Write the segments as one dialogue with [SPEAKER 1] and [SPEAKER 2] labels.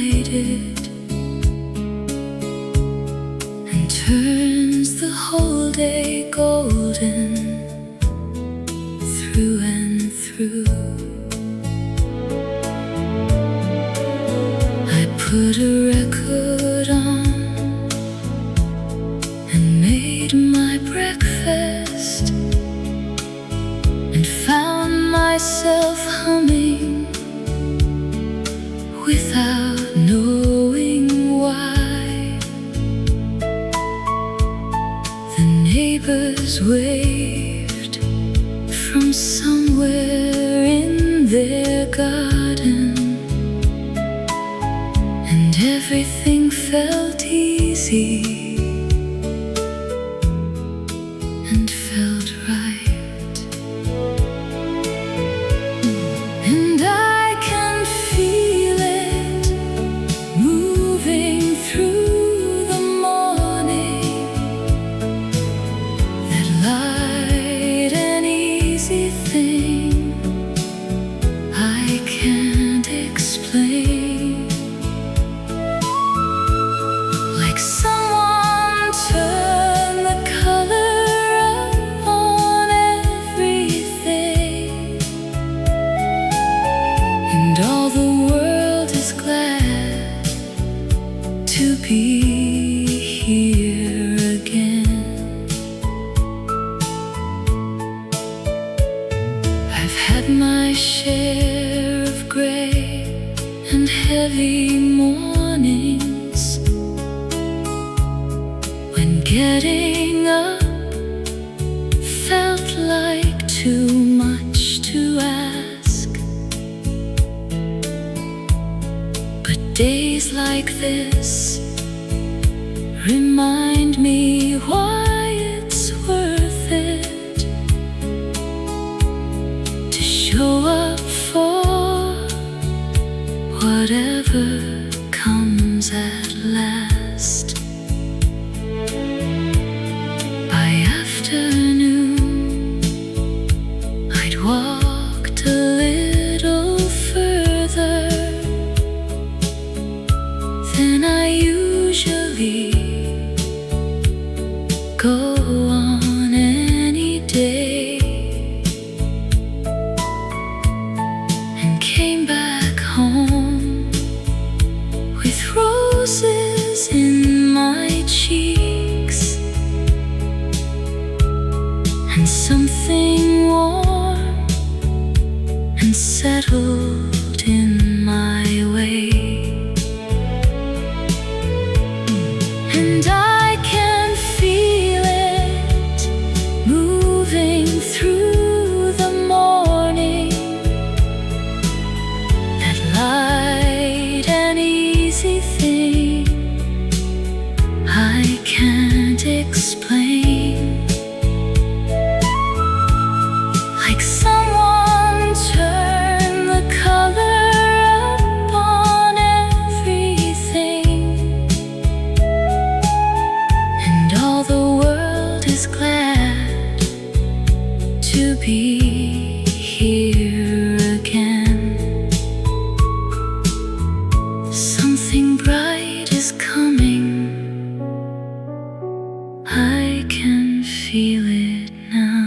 [SPEAKER 1] united and turns the whole day golden through and through. I put a record on and made my breakfast and found myself humming without knowing why. The neighbors waved from somewhere in their garden, and everything felt easy and felt right. And I can feel it moving through the morning, that light and easy thing I can't explain. Like someone turned the color up on everything, and all the world is glad to be here again. I've had my share of gray and heavy mornings, when getting up felt like too much to ask. But days like this remind me why it's worth it to show up for whatever comes at last. By afternoon, I'd walked a little further than I usually go on any day, and came back home with roses in my cheeks and something warm and settled in my way. And I can feel it moving through the morning, that light and easy thing I can't explain. Like someone turned the color up on everything, and all the world is glad to be here again. Something bright is coming, I can feel it now.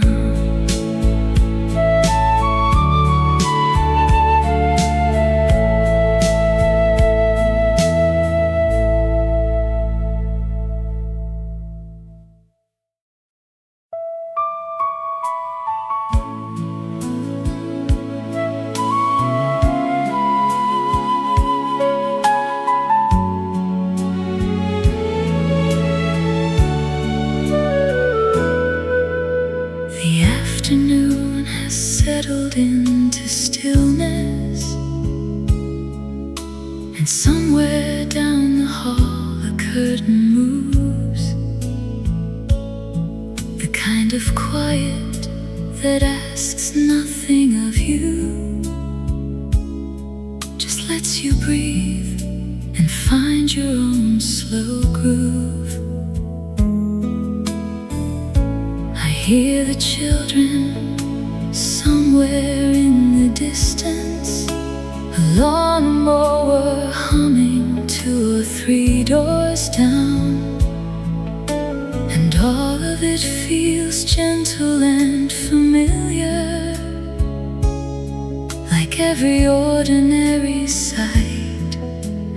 [SPEAKER 1] The afternoon has settled into stillness, and somewhere down the hall a curtain moves, the kind of quiet that asks nothing of you, just lets you breathe and find your own slow groove. I hear the children somewhere in the distance, a lawnmower humming every ordinary sight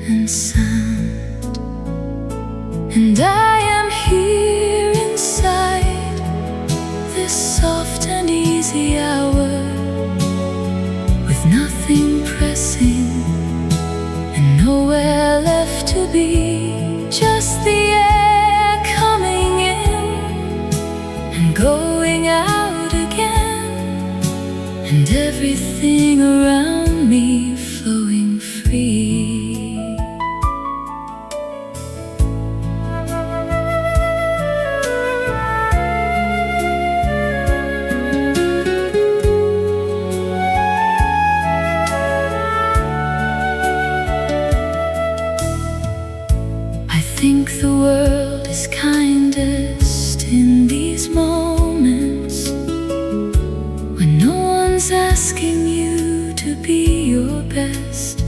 [SPEAKER 1] and sound. And I am here inside this soft and easy hour, with nothing pressing and nowhere left to be, just the air coming in and going out again, and everything around me flowing free. I think the world is kindest in these moments, when no one's asking you to be your best,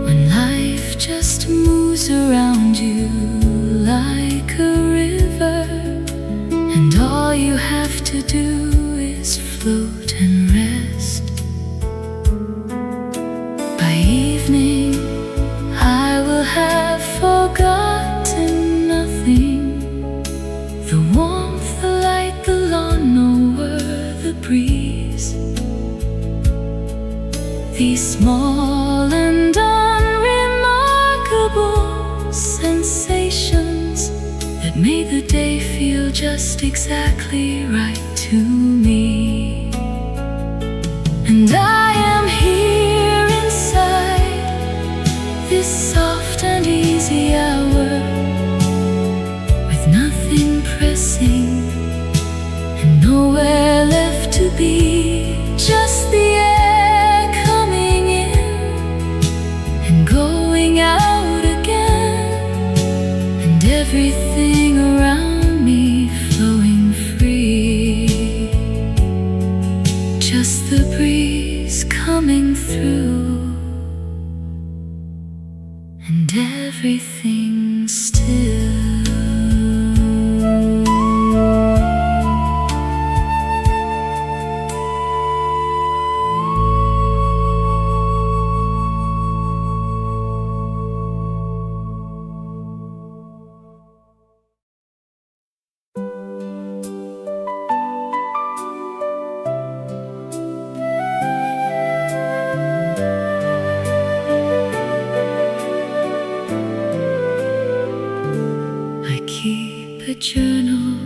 [SPEAKER 1] when life just moves around you like a river, and all you have to do is float and rest. By evening I will have forgotten nothing, the warmth, the light, the lawnmower, the breeze, these small and unremarkable sensations that make the day feel just exactly right to me. And I am here inside this soft and easy hour, with nothing pressing and nowhere left to be, just the air coming in and going out again, and everything around me flowing free, just the breeze coming through, and everything still. Keep a journal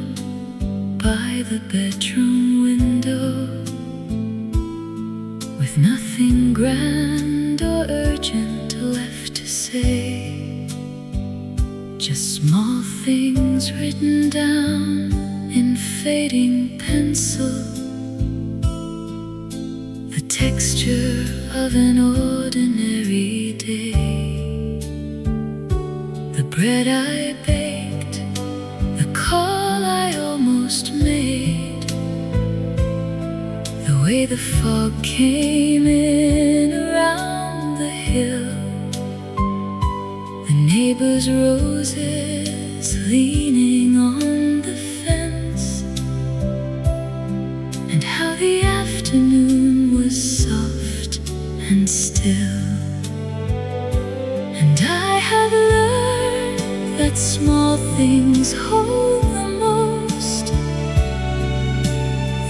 [SPEAKER 1] by the bedroom window, with nothing grand or urgent left to say, just small things written down in fading pencil, the texture of an ordinary day, the bread I baked, the call I almost made, the way the fog came in around the hill, the neighbor's roses leaning on the fence, and how the afternoon was soft and still. And I have learned that small things hold the most,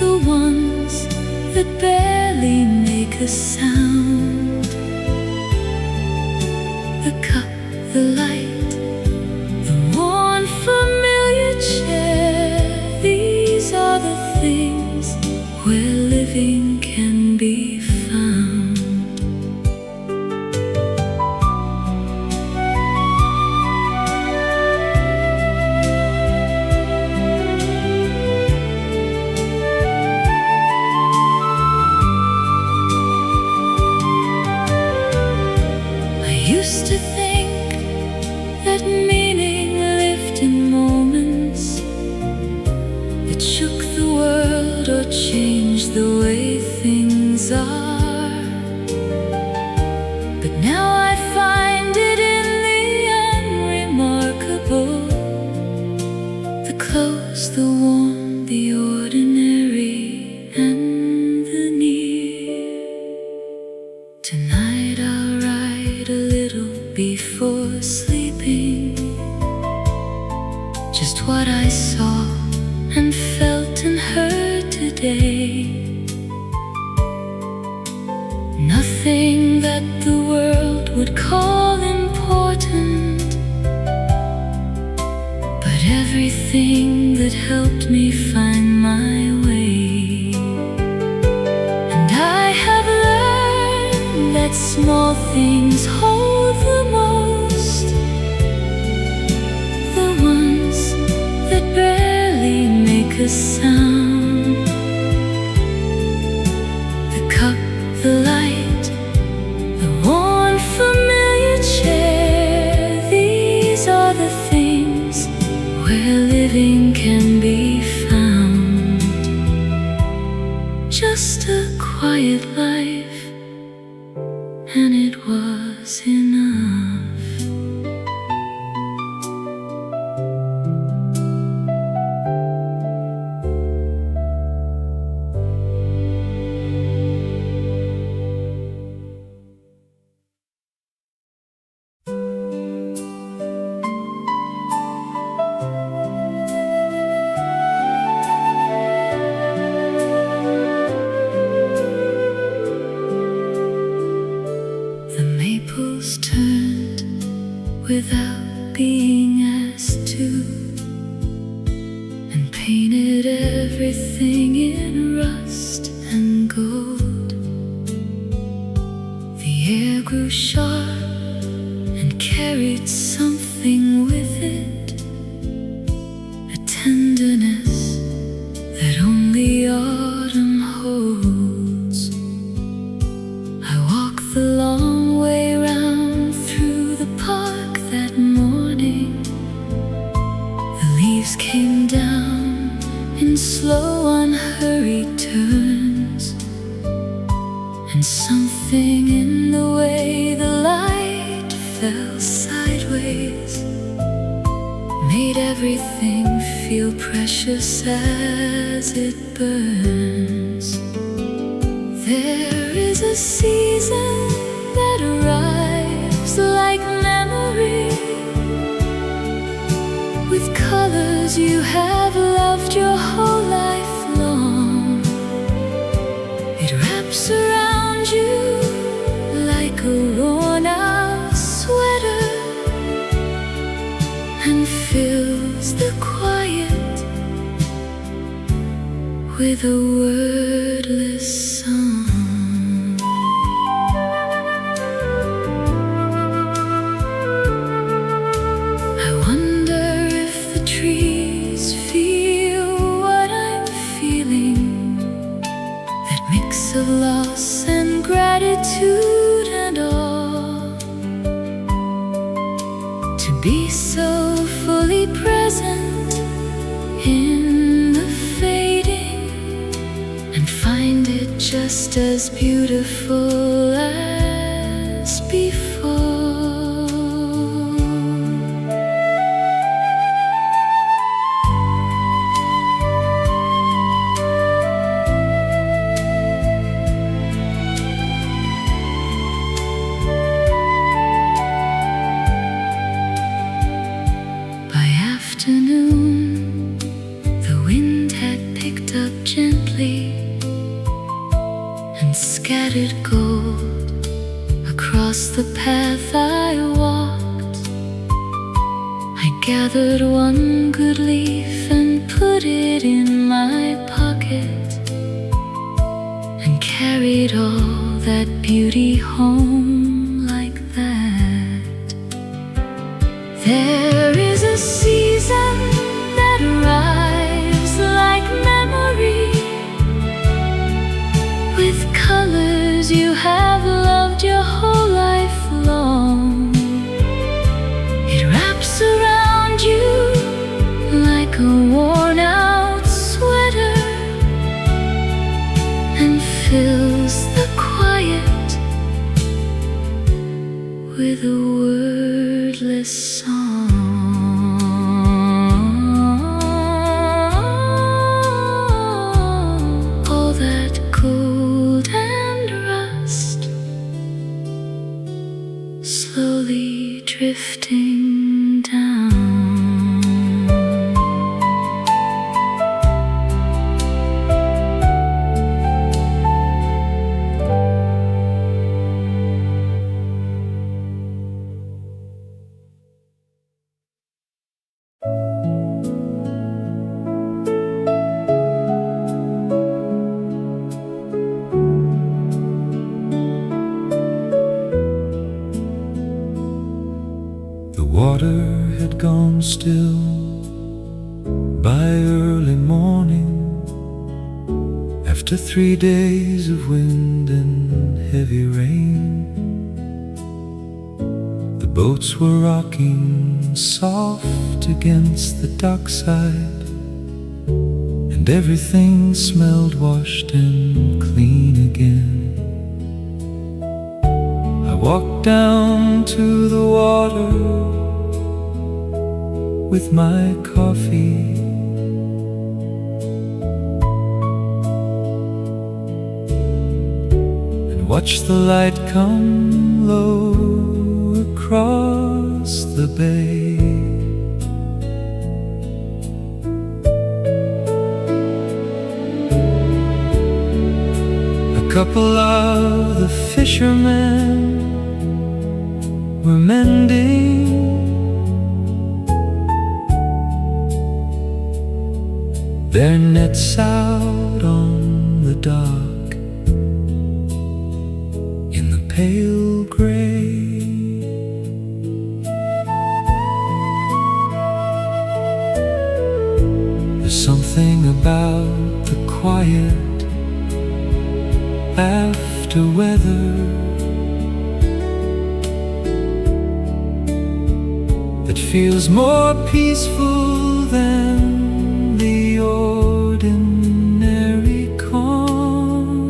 [SPEAKER 1] the ones that barely make a sound, the cup, the light, the worn familiar chair. These are the things where living can be found. Used to think that meaning lived in moments that shook the world or changed the way things are. But now I find it in the unremarkable, the close, the warm, the ordinary, and the near. all important, but everything that helped me find my way. And I have learned that small things hold the most, the ones that barely make a sound. The cup, the light, the warm familiar chair, these are the things where living can be found. Just a quiet life, and it was enough. Turned without being asked to, and painted everything in rust and gold. The air grew sharp and carried something with it, a tenderness that only autumn holds. I walked the long way round through the park that morning. The leaves came down in slow, unhurried turns, and something in the way the light fell sideways made everything feel precious as it burns. There is a season that arrives like memory, with colors you have loved your whole life long. It wraps around you like a worn-out sweater and fills the quiet with a wordless song. Of loss and gratitude and awe, to be so fully present in the fading and find it just as beautiful as before. Afternoon, the wind had picked up gently and scattered gold across the path I walked. I gathered one good leaf and put it in my pocket, and carried all that beauty home like that. There is a season that arrives like memory, with colors you have loved your whole life long. It wraps around you like a worn-out sweater and fills the quiet with a wordless song. All that gold and rust slowly drifting down. water had gone still by early morning. After 3 days of wind and heavy rain, the boats were rocking soft against the dockside, and everything smelled washed and clean again. I walked down to the water with my coffee, and watched the light come low across the bay. A couple of the fishermen were mending their nets out on the dock in the pale gray. There's something about the quiet after weather that feels more peaceful than the ordinary calm.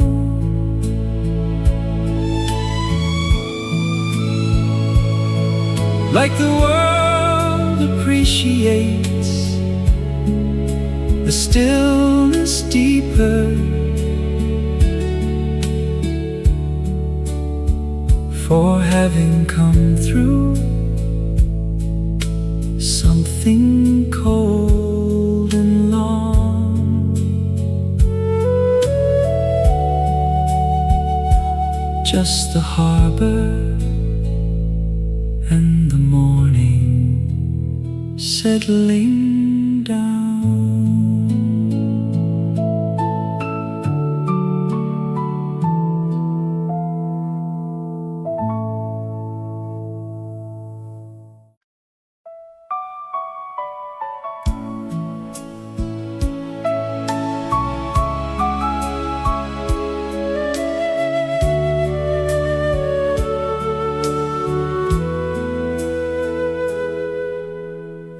[SPEAKER 1] Like the world appreciates the stillness deeper for having come through something cold and long. Just the harbor and the morning settling down.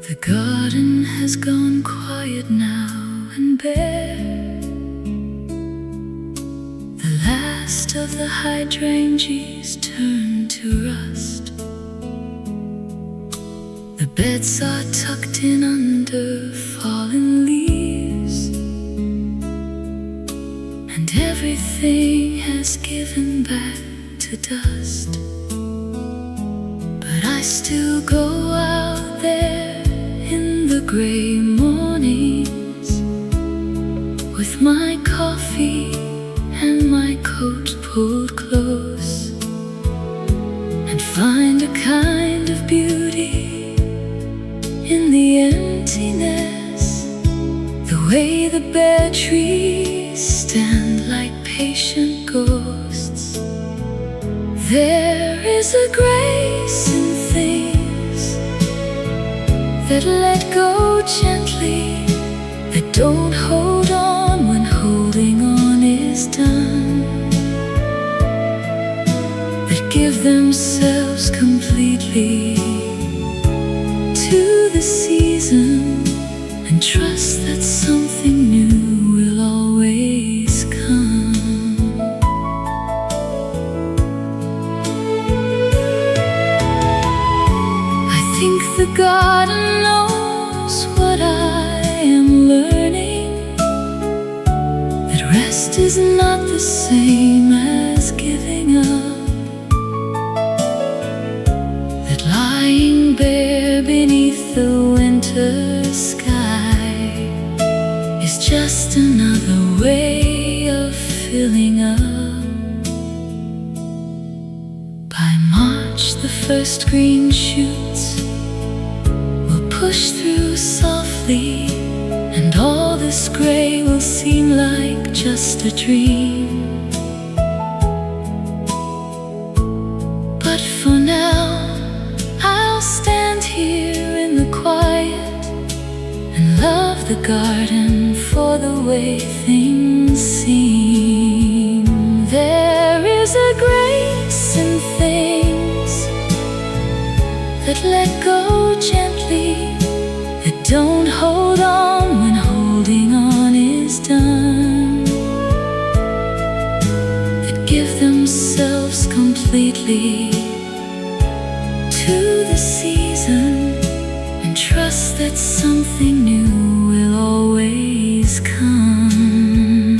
[SPEAKER 1] The garden has gone quiet now and bare. The last of the hydrangeas turned to rust. The beds are tucked in under fallen leaves, and everything has given back to dust. But I still go out there in the gray mornings with my coffee and my coat pulled close, and find a kind of beauty in the emptiness, the way the bare trees stand like patient ghosts. There is a grace in things that let go gently, that don't hold on when holding on is done, that give themselves completely to the season and trust that something new will always come. I think the garden knows what I am learning, that rest is not the same as giving up, that lying bare beneath the winter sky is just another way of filling up. By March the first green shoots will push through softly, and all this gray will seem like just a dream. But for now I'll stand here the garden for the way things seem. There is a grace in things that let go gently, that don't hold on when holding on is done, that give themselves completely to the season and trust that something new will always come.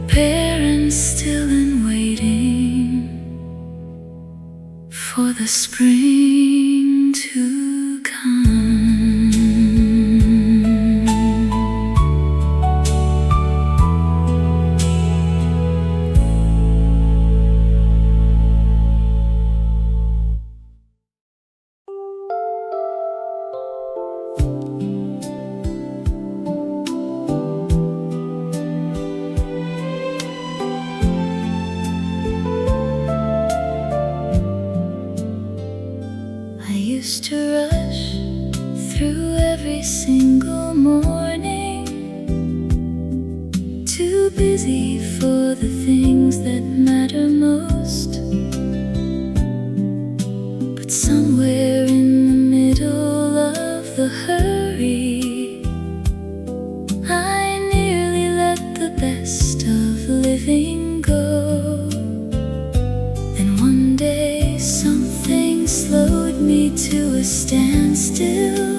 [SPEAKER 1] Parents still and waiting for the spring to come. Used to rush through every single morning, too busy for the things that matter most. But somewhere in the middle of the hurry, I nearly let the best of living go. Then one day something slowed me to a standstill.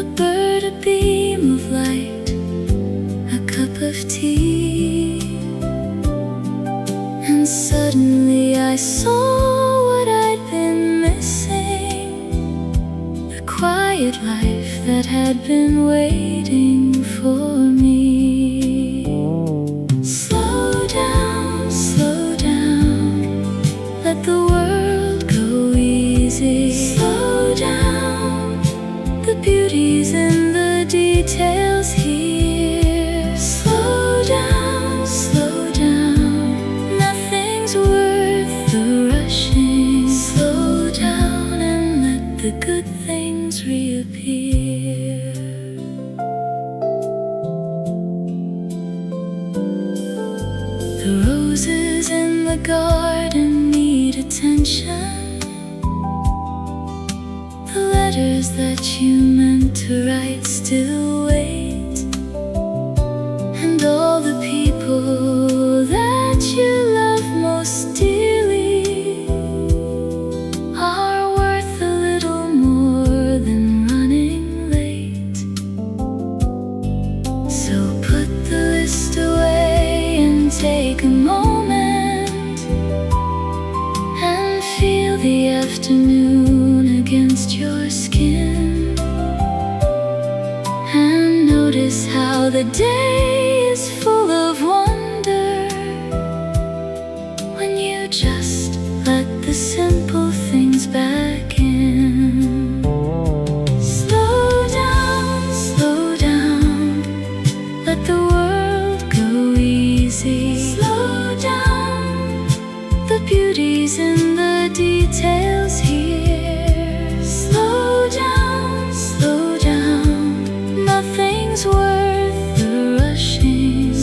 [SPEAKER 1] A bird, a beam of light, a cup of tea, and suddenly I saw what I'd been missing, the quiet life that had been waiting for me. Slow down, let the world go easy. Slow down, the beauty's in the details here. Slow down, nothing's worth the rushing. Slow down and let the good things reappear. The roses in the garden need attention. The letters that you meant to write still wait, and all the people that you love most dearly are worth a little more than running late. So put the list away and take a moment and feel the afternoon against your skin, and notice how the day is full of wonder when you just let the simple things back in. Slow down, let the world go easy. Slow down, the beauty's in the details here. Slow down, nothing's worth the rushing.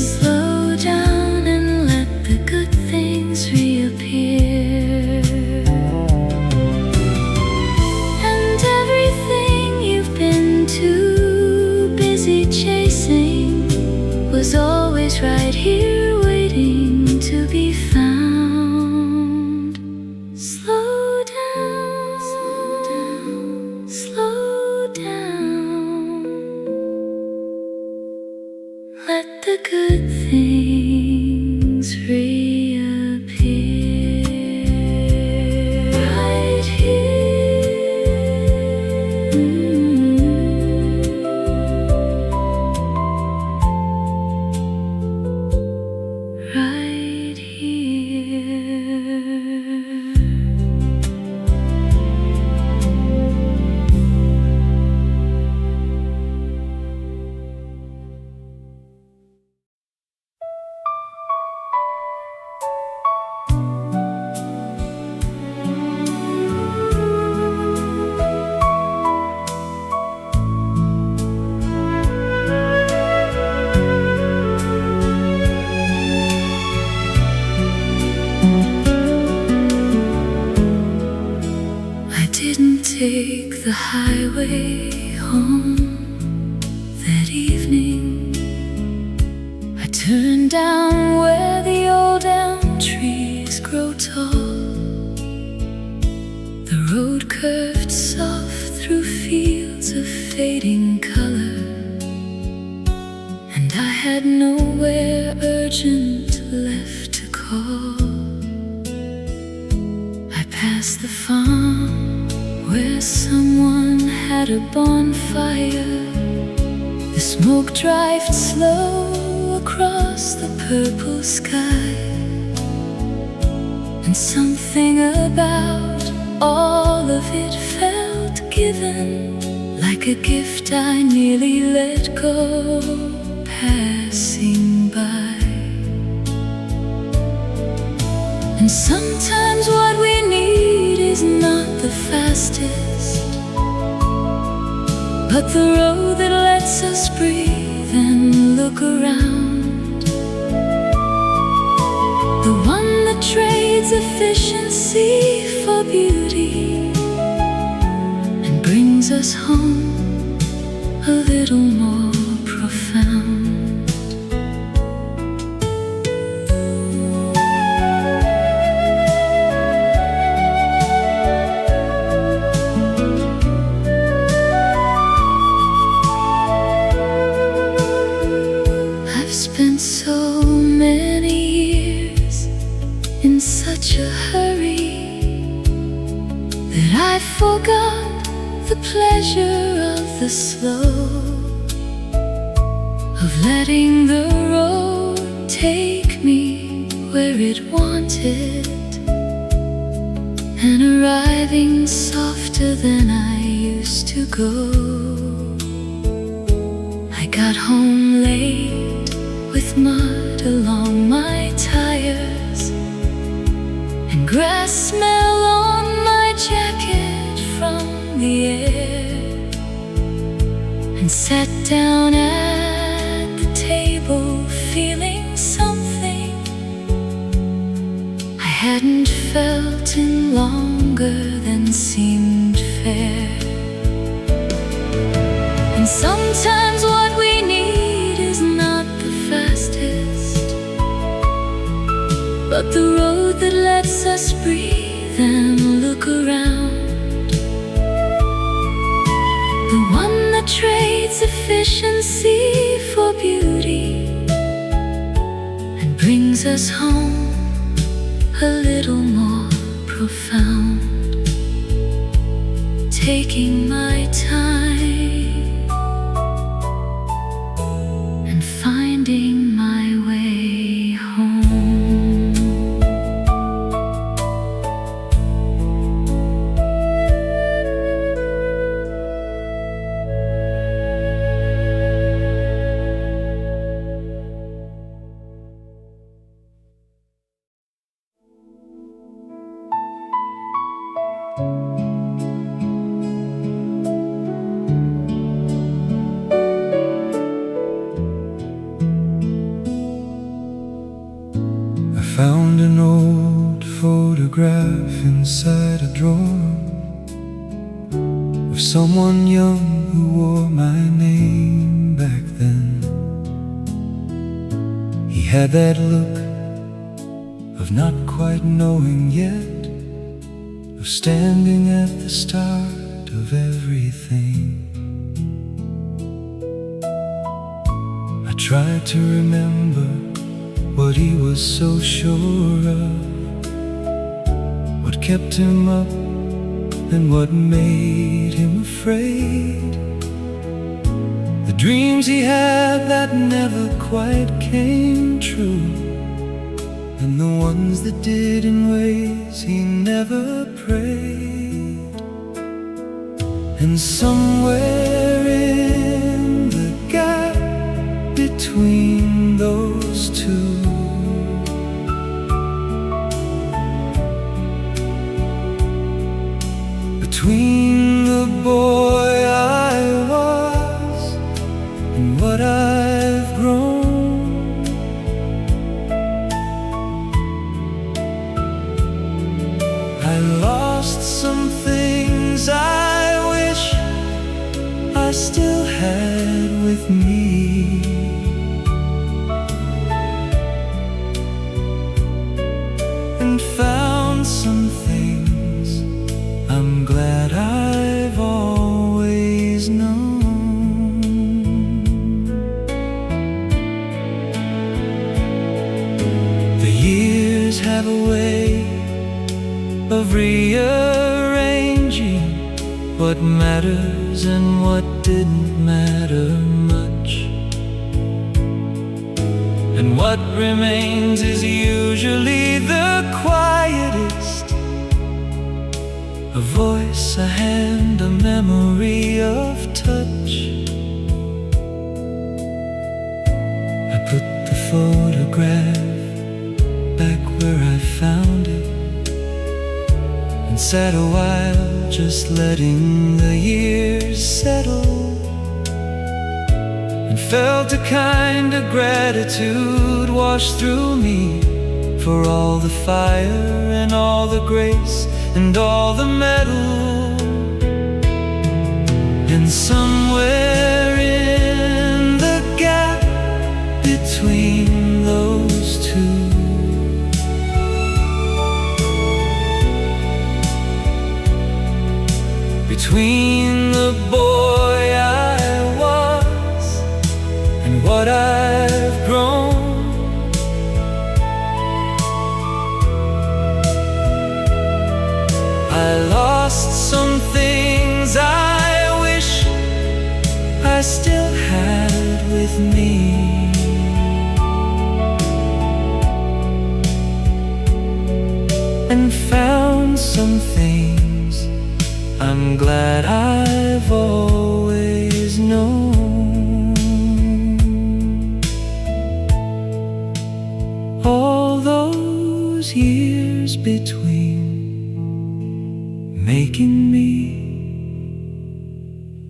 [SPEAKER 1] take the highway home that evening. I turned down where the old elm trees grow tall. The road curved soft through fields of fading color, and I had nowhere urgent left to call. I passed the farm where someone had a bonfire. The smoke drifted slow across the purple sky, and something about all of it felt given, like a gift I nearly let go, passing by. And sometimes what we need is not the fastest, but the road that lets us breathe and look around. The one that trades efficiency for beauty and brings us home a little more profound. I've spent so many years in such a hurry that I forgot the pleasure of the slow, of letting the road take me where it wanted, and arriving softer than I used to go. I got home late with mud along my tires and grass smell on my jacket from the air, and sat down at the table feeling something I hadn't felt in longer than seemed fair. And sometimes what we need is not the fastest, but the road that lets us breathe and look around. The one that trades efficiency for beauty and brings us home a little more profound. Taking my time and finding my way home.
[SPEAKER 2] Found an old photograph inside a drawer of someone young who wore my name back then. He had that look of not quite knowing yet, of standing at the start of everything. I tried to remember what he was so sure of, what kept him up and what made him afraid. The dreams he had that never quite came true, and the ones that did in ways he never prayed. And somewhere in the gap between those two, between the boy I was and what I've grown, I lost some things I me. And found some things I'm glad I've always known. The years have a way of rearranging what matters and what didn't matter much. And what remains is usually the quietest. A voice, a hand, a memory of touch. I put the photograph back where I found it, and sat a while just letting the years settle, and felt a kind of gratitude wash through me for all the fire and all the grace and all the metal. And somewhere in the gap between those two, between the boy I was and what I've grown, I lost some things I wish I still had with me. And found some things I'm glad I've always known. All those years between, making me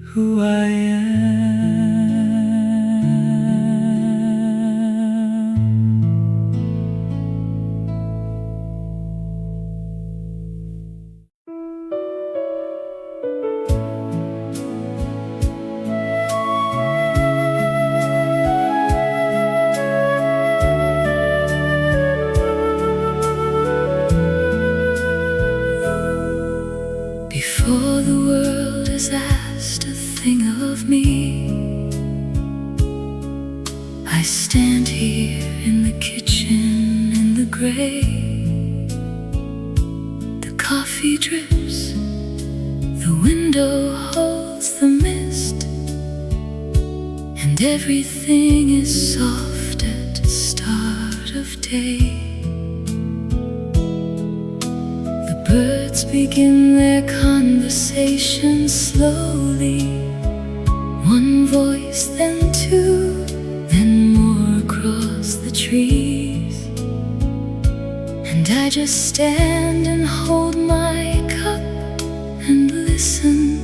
[SPEAKER 2] who I am.
[SPEAKER 1] Before the world has asked a thing of me, I stand here in the kitchen in the gray. The coffee drips, the window holds the mist, and everything is soft at the start of day. Birds begin their conversation slowly, one voice, then two, then more across the trees. And I just stand and hold my cup and listen,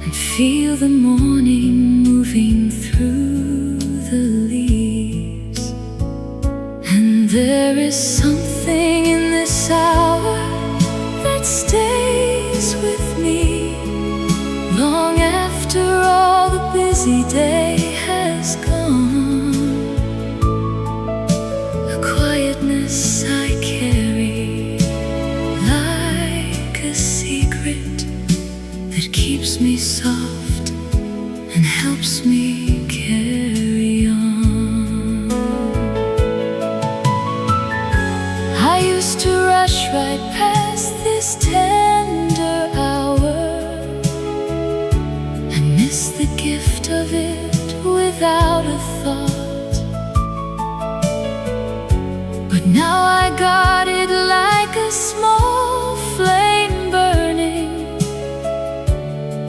[SPEAKER 1] and feel the morning moving through the leaves. And there is something in this hour that stays with me long after all the busy day has gone. A quietness I carry like a secret that keeps me soft and helps me carry on. I used to rush right past this tender hour and miss the gift of it without a thought. But now I got it like a small flame burning,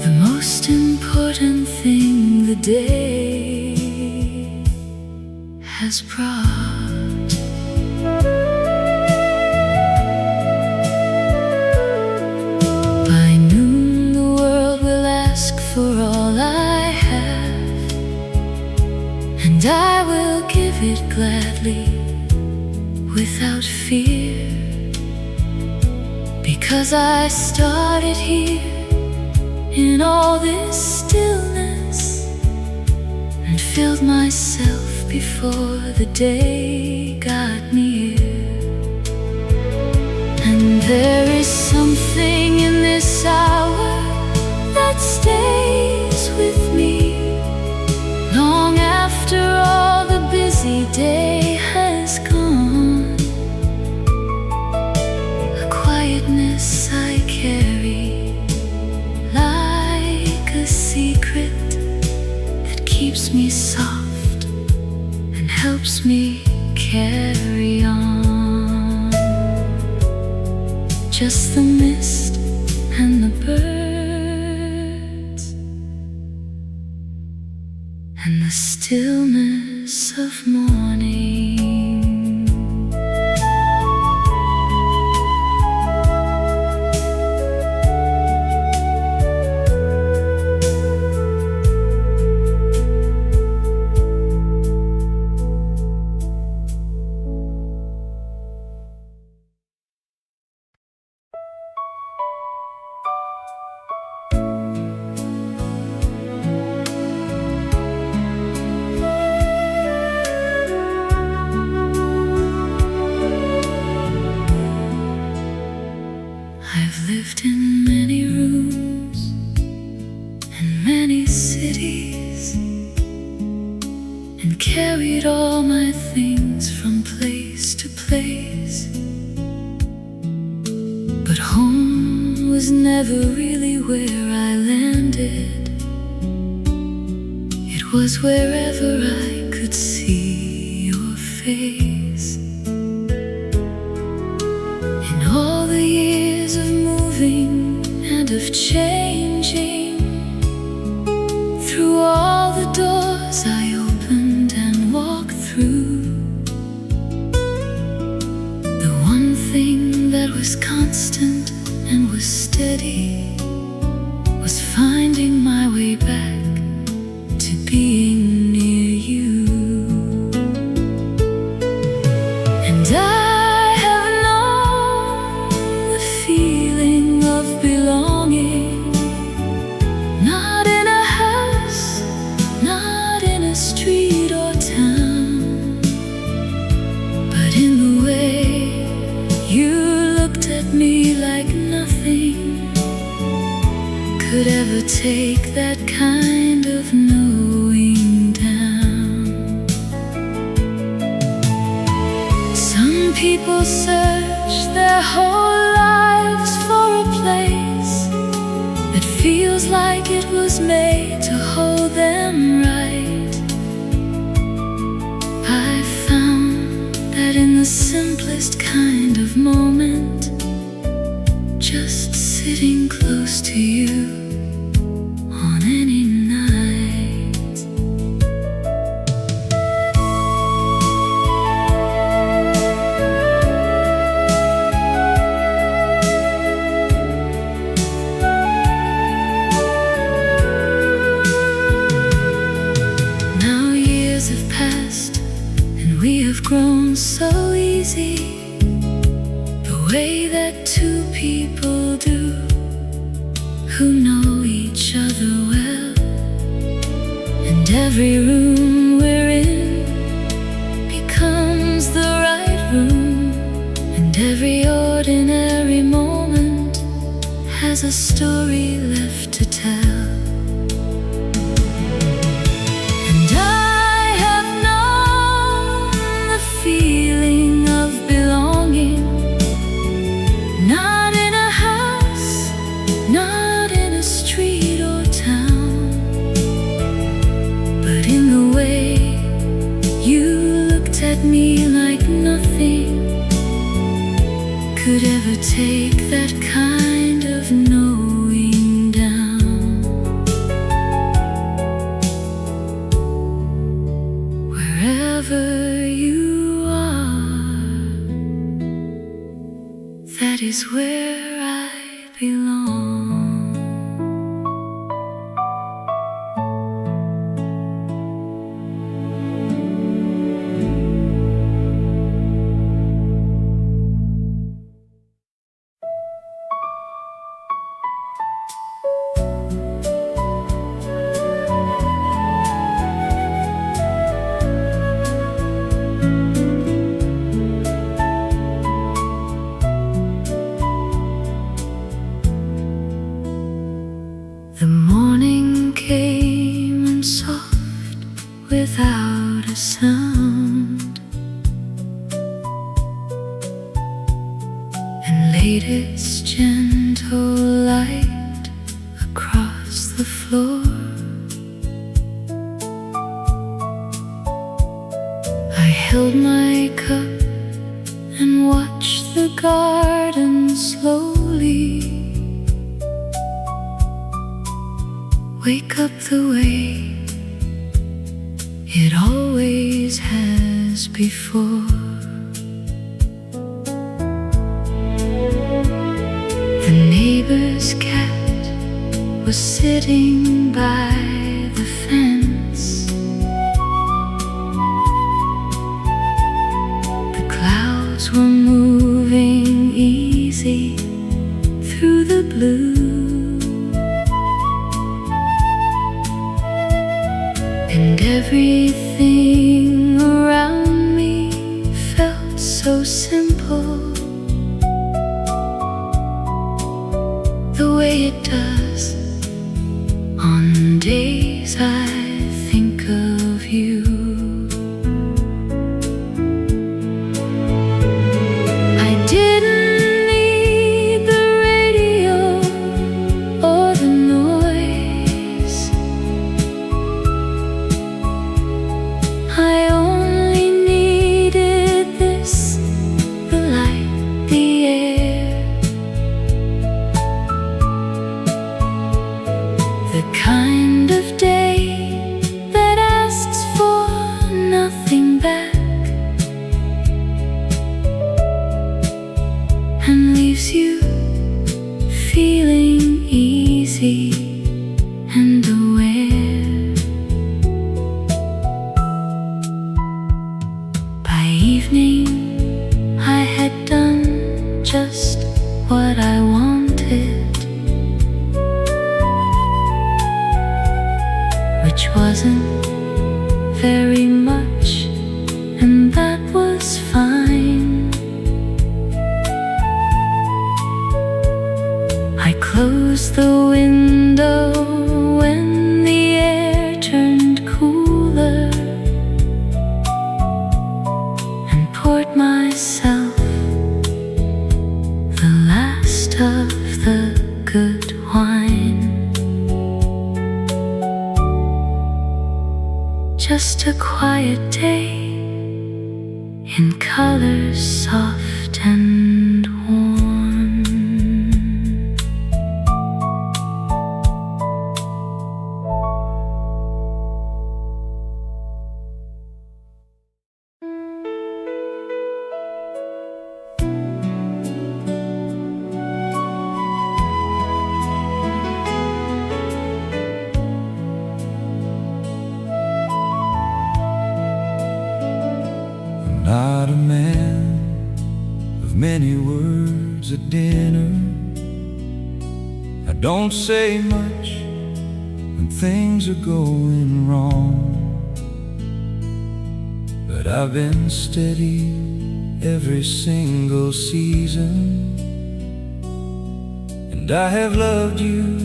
[SPEAKER 1] the most important thing the day has brought. For all I have, and I will give it gladly, without fear, because I started here in all this stillness and filled myself before the day got near. And there is something in this hour that stays with me long after all the busy day has gone. A quietness I carry like a secret that keeps me soft and helps me carry on. Just the mist and the birds and the stillness of morning. I've lived in many rooms and many cities and carried all my things from place to place. But home was never really where I landed. It was wherever I could see your face. In all the years of moving and of changing, through all the doors I opened and walked through, the one thing that was constant and was steady was finding my way back to being near you. And I have known the feeling of belonging, not in a house, not in a street or town, but in the way you looked at me like nothing could ever take that kind of knowing down. Some people search their whole lives for a place that feels like it was made to hold them right. I found that in the simplest kind of moment, just sitting close to you on any night. Now years have passed and we have grown so easy, the way that two people do who know each other well. And every room we're in becomes the right room, and every ordinary moment has a story left to tell. And I have known the feeling of belonging, not in a house, not in a street or town, but in the way you looked at me like nothing could ever take that kind of knowing down. Wherever you are, that is where I belong. The morning came and soft without a sound, and laid its gentle light across the floor. I held my cup and watched the garden slowly wake up the way it always has before. The neighbor's cat was sitting by the fence. The clouds were moving easy through the blue, and everything around me felt so simple, the way it does on days I think of you. I didn't need the radio or the noise, I only needed this, the light, the air, the kind of day that asks for nothing back and leaves you feeling easy and aware. By evening, I had done just what I wanted, which wasn't very much, and that was fine. I closed the window when the air turned cooler and poured myself the last of the good wine. Just a quiet day in colors soft and warm.
[SPEAKER 2] Not a man of many words at dinner. I don't say much when things are going wrong, but I've been steady every single season, and I have loved you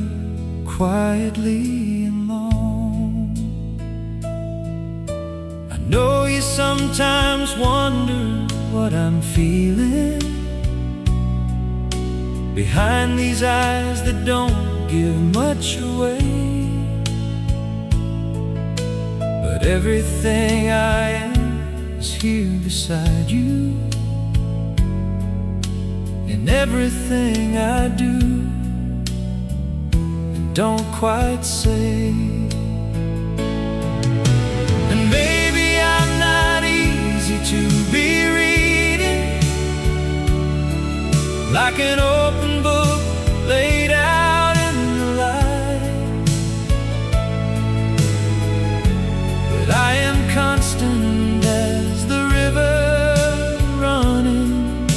[SPEAKER 2] quietly and long. I know you sometimes wonder what I'm feeling behind these eyes that don't give much away, but everything I am is here beside you, and everything I do and don't quite say. And baby, I'm not easy to be reading, like an open book laid out in the light, but I am constant as the river running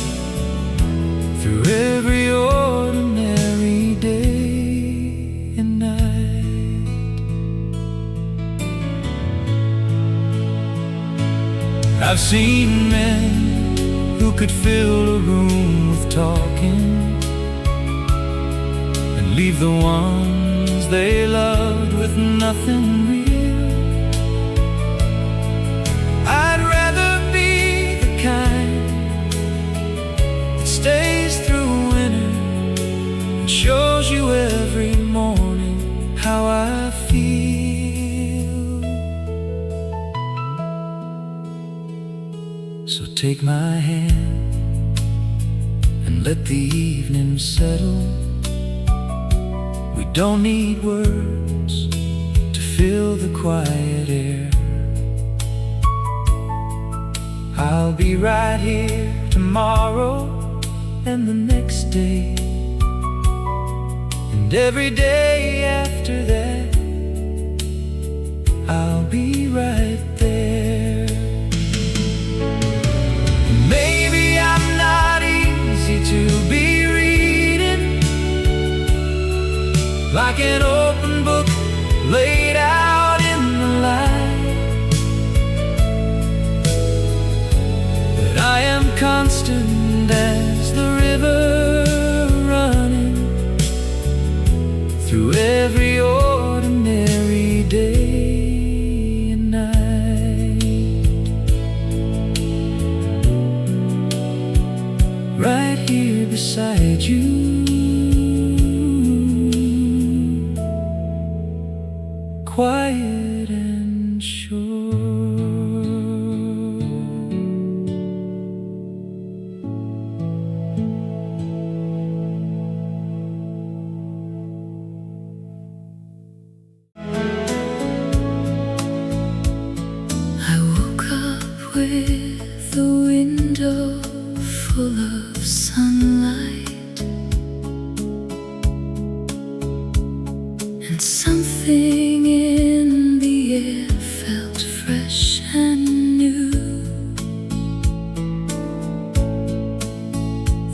[SPEAKER 2] through every ordinary day and night. I've seen men who could fill a room with talking and leave the ones they loved with nothing real. I'd rather be the kind that stays through winter and shows you every morning how I feel. So take my hand and let the evening settle. We don't need words to fill the quiet air. I'll be right here tomorrow and the next day, and every day after that I'll be right there. Maybe I'm not easy to be reading, like an open book laid out in the light, but I am constant as the river running through every ordinary day and night. Right here beside you, quiet and sure.
[SPEAKER 1] I woke up with the window full of sunlight, and something in the air felt fresh and new.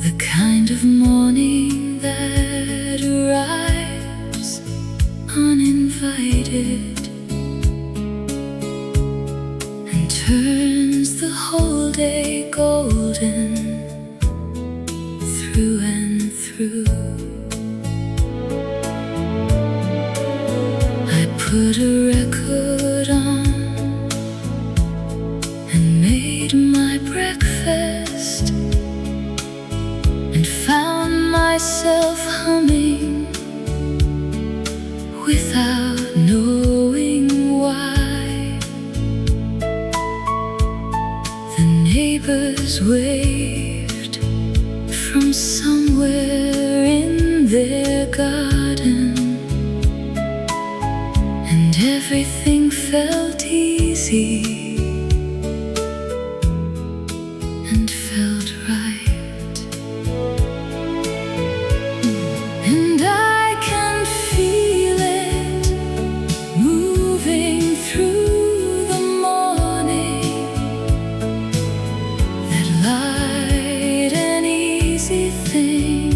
[SPEAKER 1] The kind of morning that arrives uninvited and turns the whole day golden through and through. I put a record on and made my breakfast and found myself humming without knowing why. The neighbors waved from somewhere in their garden, and everything felt easy and felt right. And I can feel it moving through the morning, that light and easy thing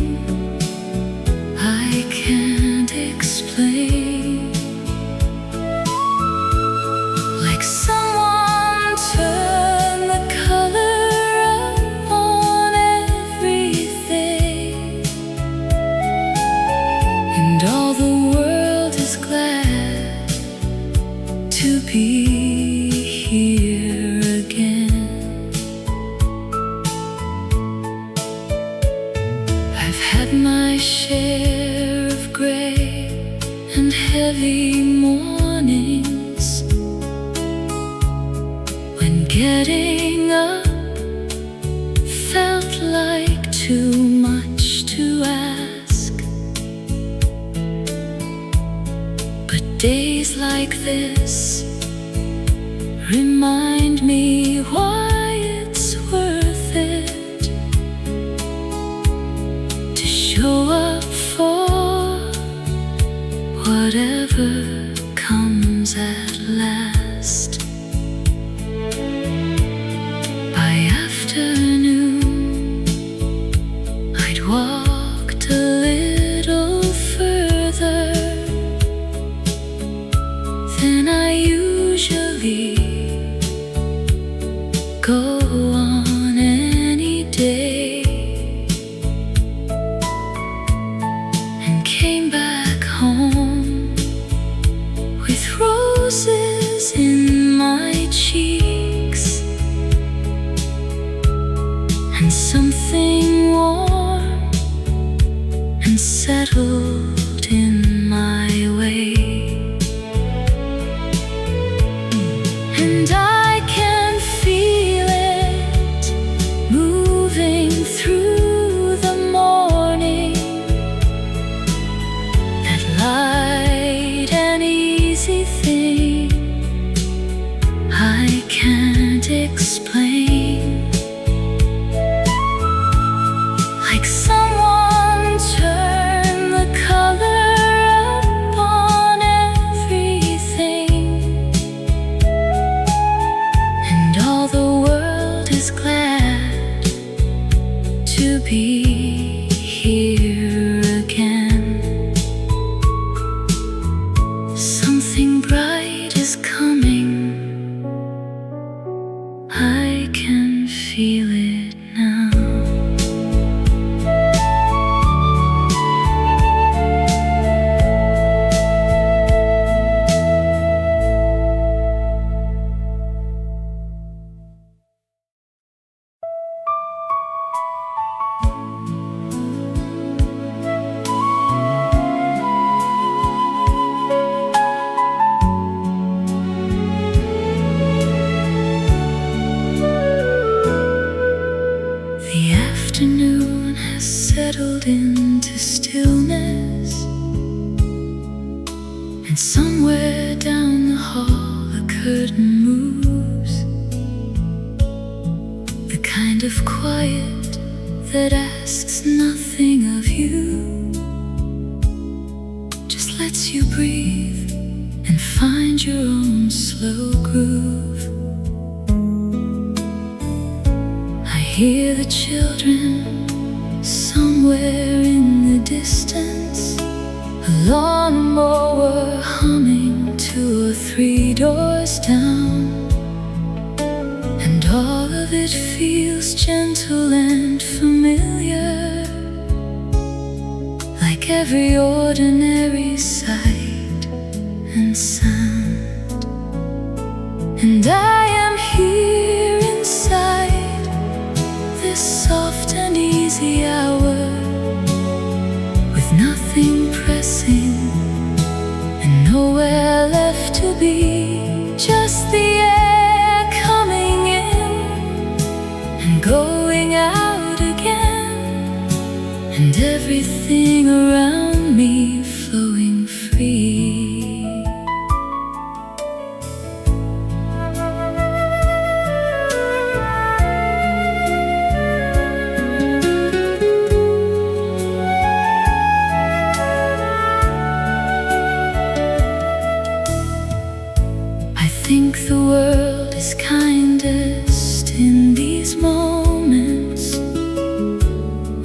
[SPEAKER 1] I can't explain. Like someone turned the color up on everything, and all the world is glad to be here again. I've had my share of gray and heavy mornings, when getting up felt like too much to ask. But days like this remind me why it's worth it to show up for whatever comes at last. By afternoon, I'd walked a little further than I usually go on any day, and came back home somewhere down the hall a curtain moves, the kind of quiet that asks nothing of you, just lets you breathe and find your own slow groove. I hear the children somewhere in the distance, a lawnmower humming 2 or 3 doors down, and all of it feels gentle and familiar, like every ordinary sight and sound. And I am here inside this soft and easy hour, with nothing pressing and nowhere left to be, just the air coming in and going out again, and everything around me flowing free. I think the world is kindest in these moments,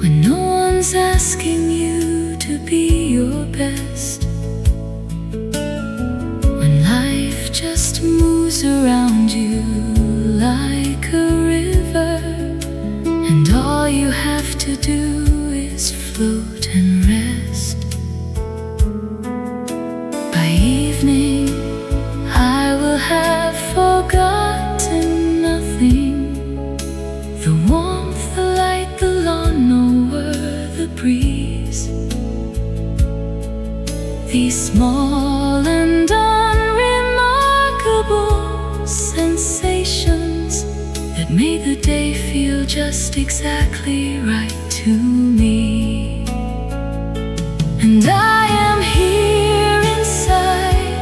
[SPEAKER 1] when no one's asking you to be your best, when life just moves around you like a river, and all you have to do is float and rest. By evening I will have forgotten nothing, the warmth, the light, the lawnmower, the breeze, these small and unremarkable sensations that make the day feel just exactly right to me. And I am here inside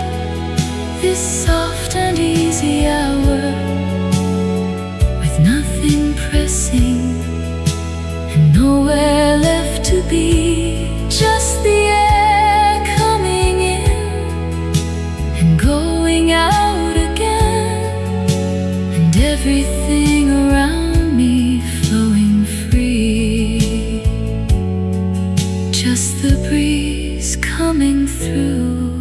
[SPEAKER 1] this soft and easy hour, with nothing pressing and nowhere left to be, just the air coming in and going out again, and everything around me flowing free, just the breeze coming through,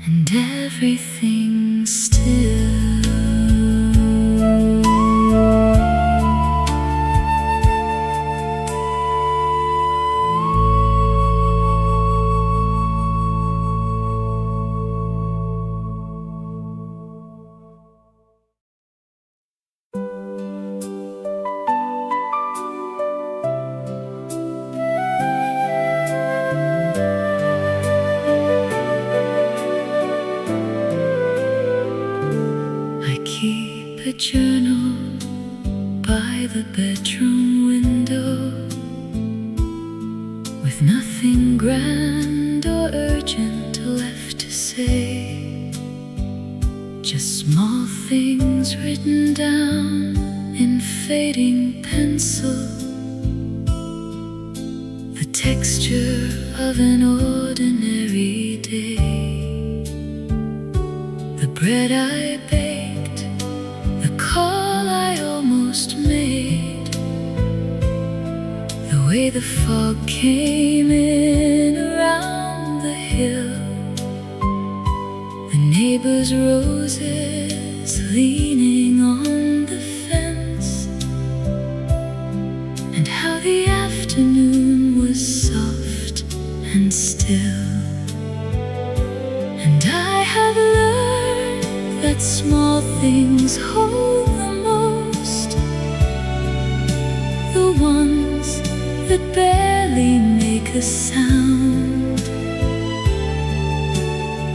[SPEAKER 1] and everything still. I keep a journal by the bedroom window, with nothing grand or urgent left to say, just small things written down in fading pencil, the texture of an ordinary day, the bread I baked, the call I almost made, the way the fog came in around the hill, the neighbor's roses leaning on the fence, and how the afternoon was soft and still. And I have learned that small things hold the most, the ones that barely make a sound,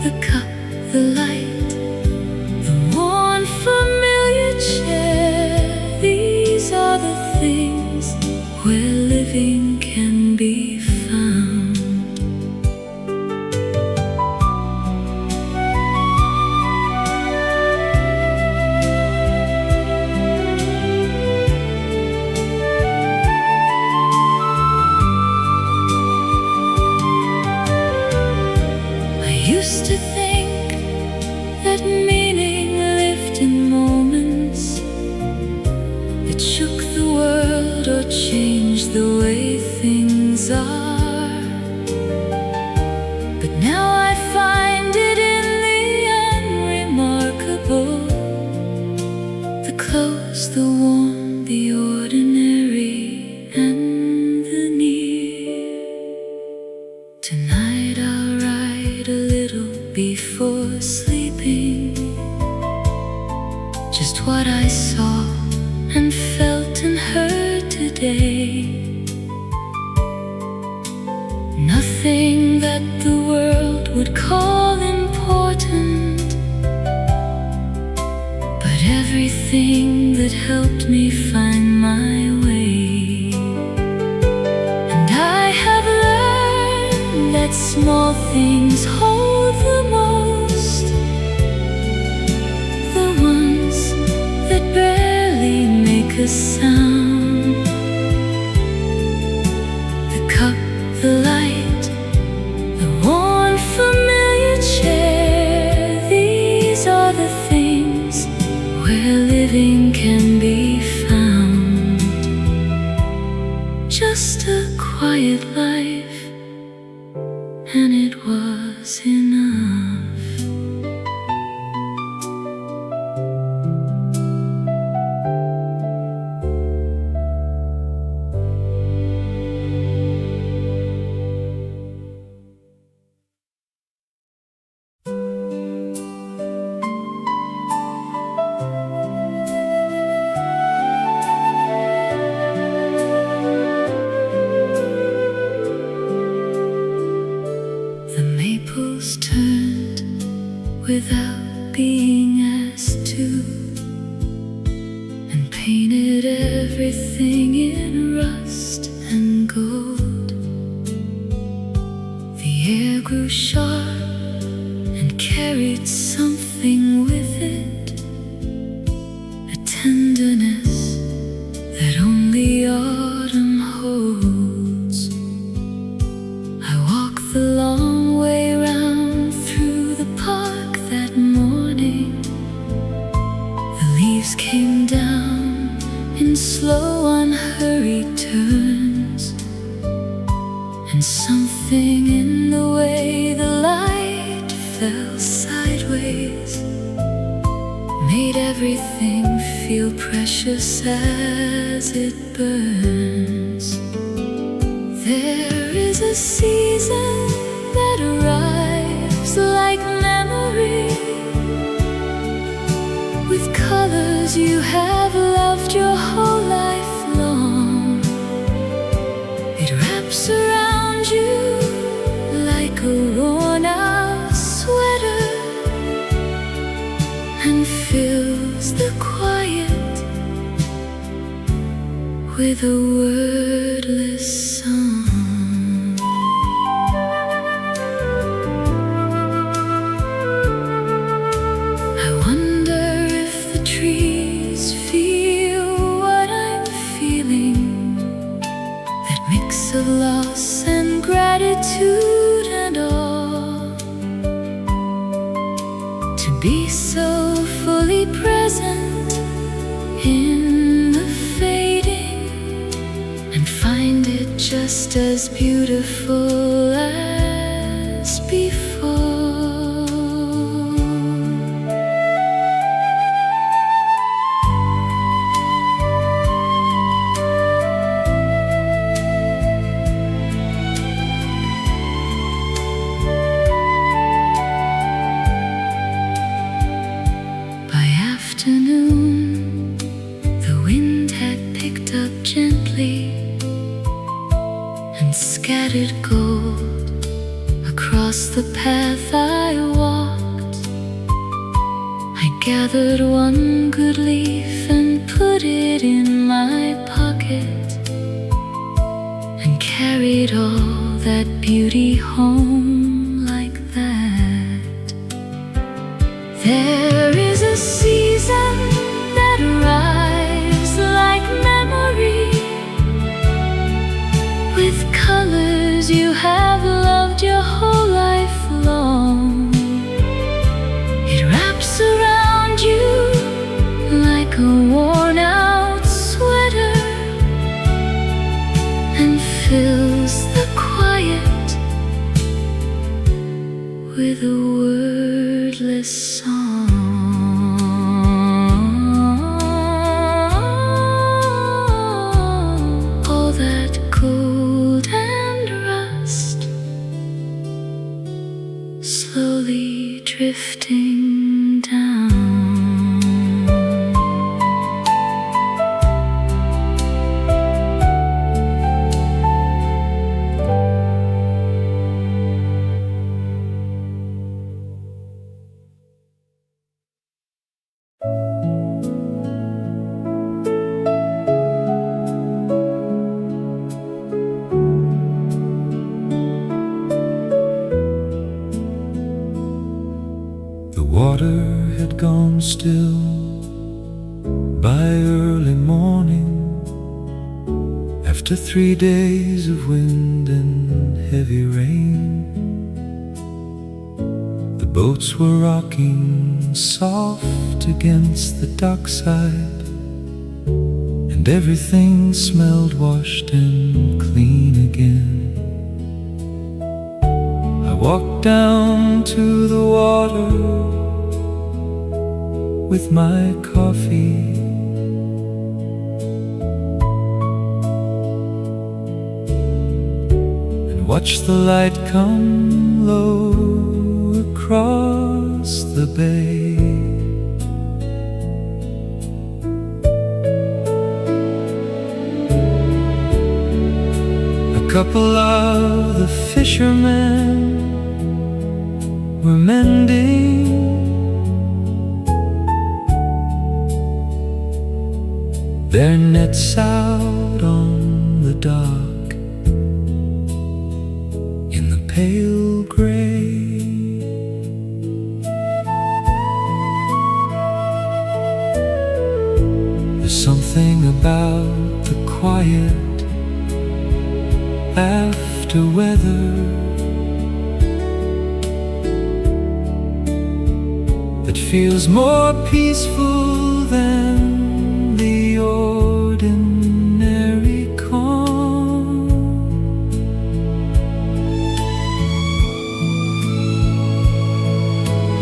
[SPEAKER 1] the cup, the light, the worn familiar chair, these are the things where living can be found. Nothing that the world would call important, but everything that helped me find my way. And I have learned that small things hold the most, the ones that barely make a sound. The cup, the light, the worn familiar chair, these are the things where living can be found. Just a quiet life, and it was enough. Turned without being asked to, and painted everything in rust and gold. The air grew sharp and carried something with it, a tenderness that only autumn holds. I walked the long way round through the park that morning. The leaves came down in slow, unhurried turns, and something in the way the light fell sideways made everything feel precious as it burns. There is a season that arrives like memory, with colors you have loved your whole life long. It wraps around you like a worn-out sweater and fills the quiet with a wordless song. I wonder if the trees feel what I'm feeling, that mix of loss and gratitude and awe. To be so fully present in the fading, and find it just as beautiful as before. By afternoon, the wind had picked up gently and scattered gold across the path I walked. I gathered one good leaf and put it in my pocket, and carried all that beauty home like that. There is a season that arrives like memory, with colors you have loved your whole life long. It wraps around you like a worn-out sweater and fills the quiet with a wordless song. All that gold and rust slowly drifting down.
[SPEAKER 2] water had gone still by early morning. After 3 days of wind and heavy rain, the boats were rocking soft against the dockside, and everything smelled washed and clean again. I walked down to the water with my coffee, and watched the light come low across the bay. A couple of the fishermen were mending their nets out on the dock in the pale gray. There's something about the quiet after weather that feels more peaceful than the ordinary calm.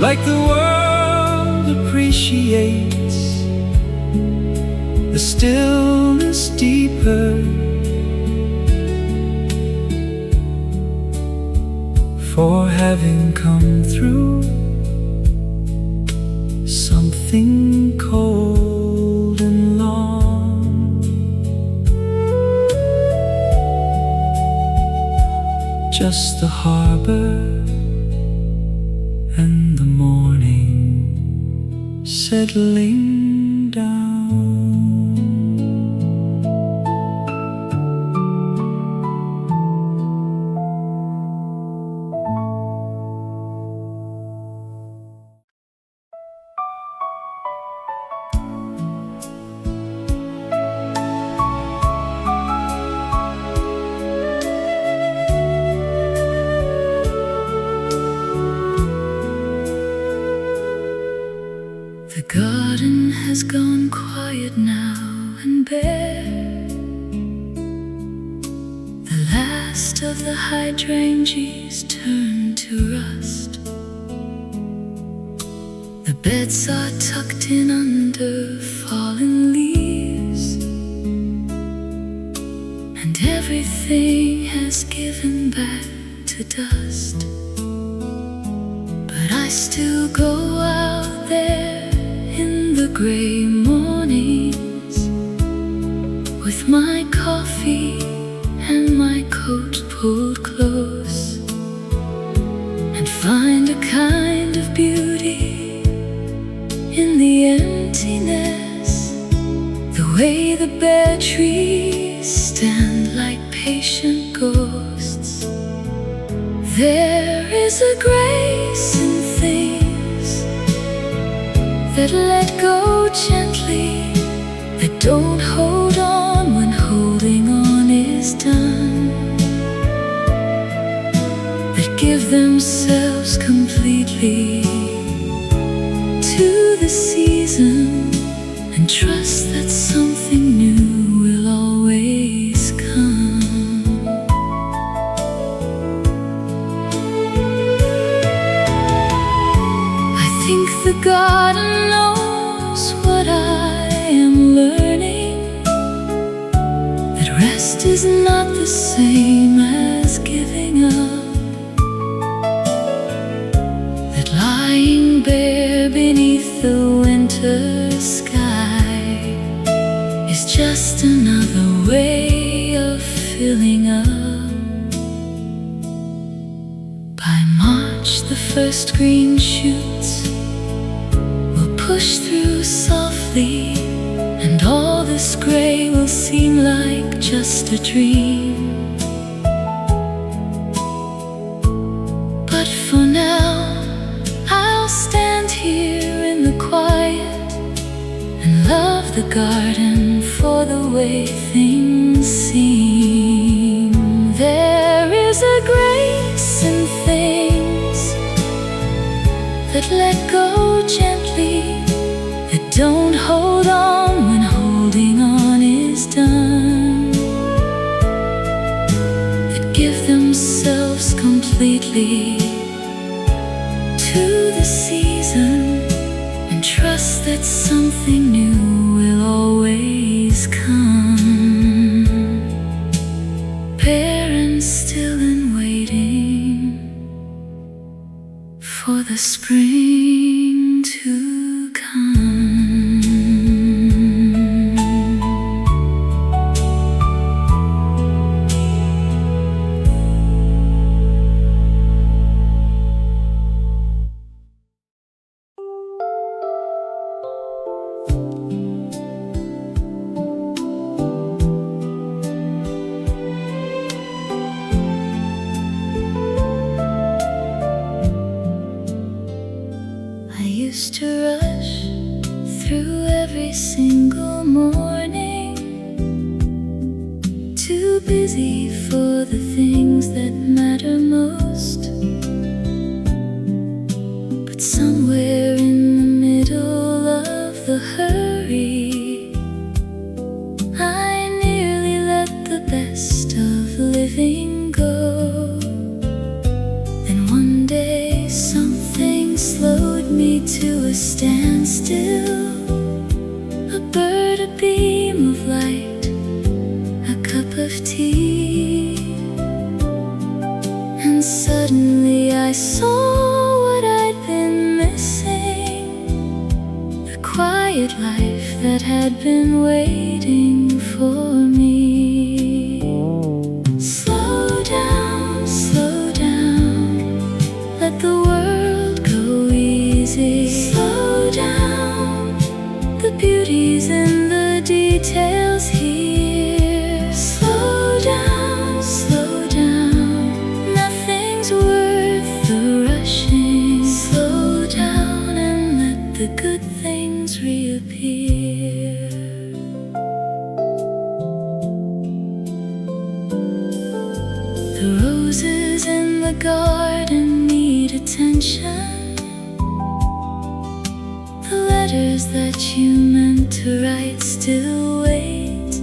[SPEAKER 2] Like the world appreciates the stillness deeper for having come through something cold and long. Just the harbor and the morning settling down.
[SPEAKER 1] The garden has gone quiet now and bare. The last of the hydrangeas turned to rust. The beds are tucked in under fallen leaves, and everything has given back to dust. But I still go out there in the gray mornings with my coffee and my coat pulled close, and find a kind of beauty in the emptiness, the way the bare trees stand like patient ghosts. There is a grace in things that let go gently, that don't hold on when holding on is done, that give themselves completely to the season and trust that something new will always come. I think the garden knows what I am learning, that rest is not the same as giving up, that lying bare beneath the winter sky is just another way of filling up. By March the first green shoots will push through softly, and all this gray will seem like just a dream. But for now I'll stand here of the garden for the way things seem. There is a grace in things that let go gently, that don't hold on when holding on is done, that give themselves completely to the season and trust that something new will always come. Barren still and waiting for the spring to come. Used to rush through every single morning, too busy for the things that matter most. But somewhere in the middle of the hurry, I nearly let the best of living go. Then one day something slowed me to a standstill. A bird, a beam of light, a cup of tea, and suddenly I saw what I'd been missing, the quiet life that had been waiting for me. Slow down, let the world go easy. Slow down, the beauty's in the details here. Slow down, nothing's worth the rushing. Slow down and let the good things reappear. The roses in the garden need attention. The letters that you meant to write still wait,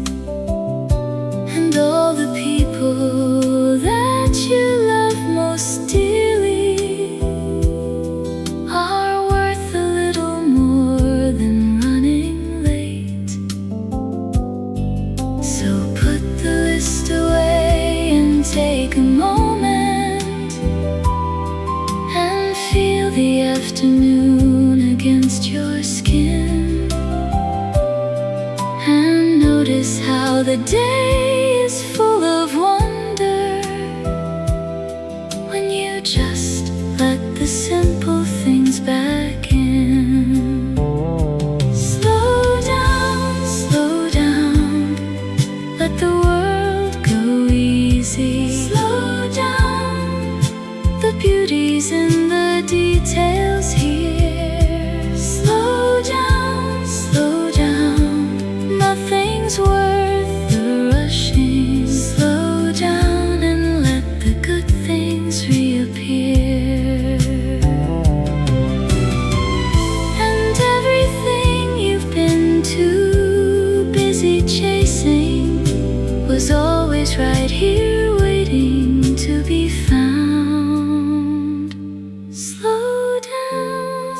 [SPEAKER 1] and all the people that you love most dearly are worth a little more than running late. So put the list away and take a moment and feel the afternoon against your skin, and notice how the day is full of wonder when you just let the simple things back in. Slow down, let the world go easy. Slow down, the beauty's in the details here. Slow down, nothing's worth the rushing. Slow down and let the good things reappear. And everything you've been too busy chasing was always right here waiting to be found. Slow down,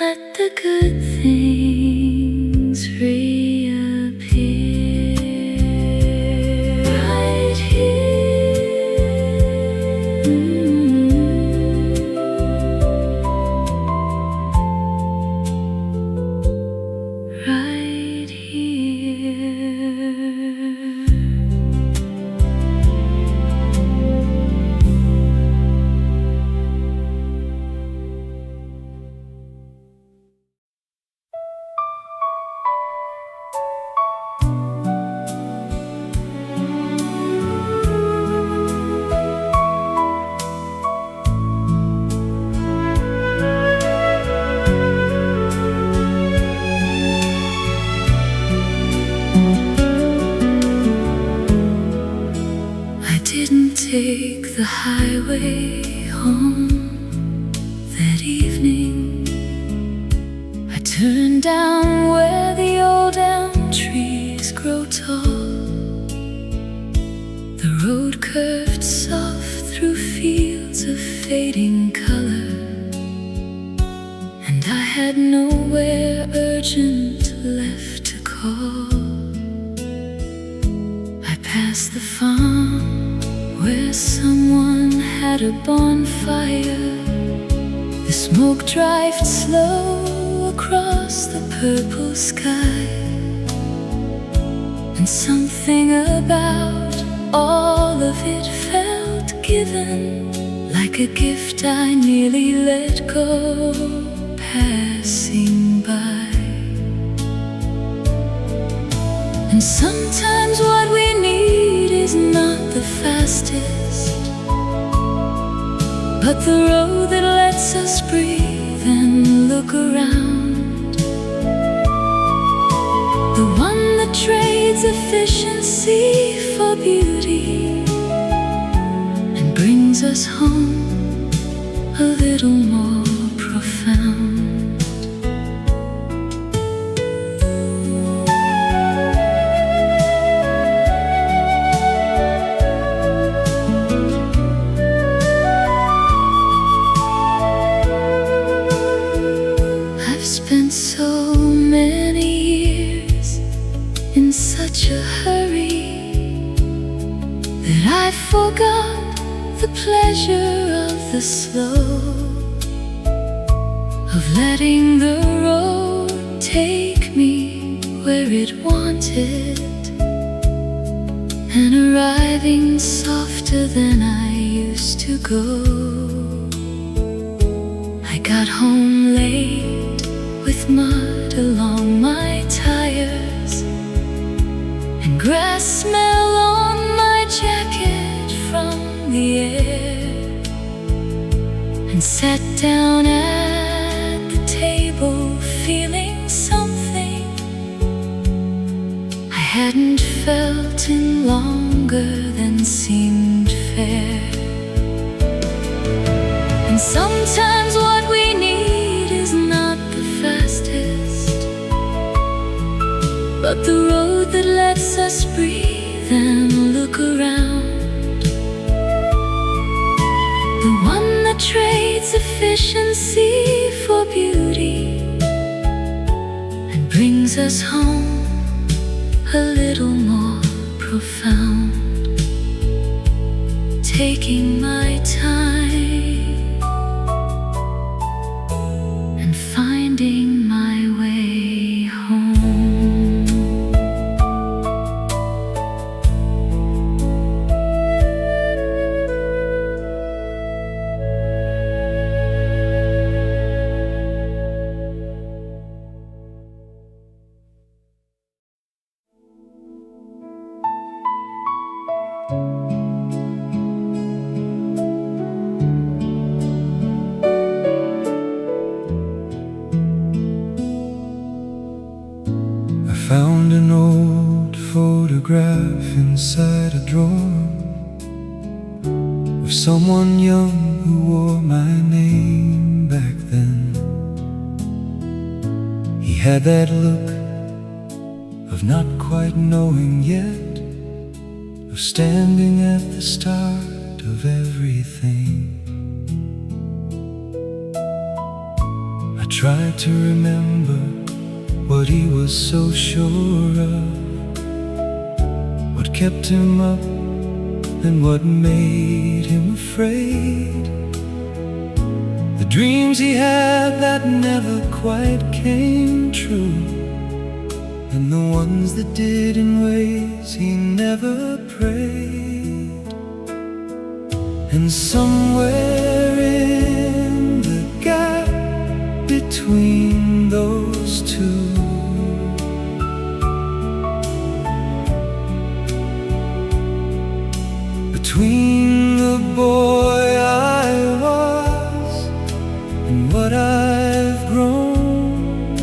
[SPEAKER 1] let the good things reappear. take the highway home that evening. I turned down where the old elm trees grow tall. The road curved soft through fields of fading color, and I had nowhere urgent left to call. I passed the farm where someone had a bonfire. The smoke drifted slow across the purple sky, and something about all of it felt given, like a gift I nearly let go, passing by. And sometimes what we need is not the fastest, but the road that lets us breathe and look around. The one that trades efficiency for beauty and brings us home a little more profound. I've spent so many years in such a hurry that I forgot the pleasure of the slow, of letting the road take me where it wanted, and arriving softer than I used to go. I got home late with mud along my tires and grass smell on my jacket from the air, and sat down at the table feeling something I hadn't felt in longer than seemed fair. And sometimes what we need is not the fastest, but the road that lets us breathe and look around. The one that trades efficiency for beauty and brings us home a little more profound. Taking my time and finding my way home.
[SPEAKER 2] Found an old photograph inside a drawer of someone young who wore my name back then. He had that look of not quite knowing yet, of standing at the start of everything. I tried to remember what he was so sure of, what kept him up and what made him afraid. The dreams he had that never quite came true, and the ones that did in ways he never prayed. And somewhere in the gap between those two, between the boy I was and what I've grown,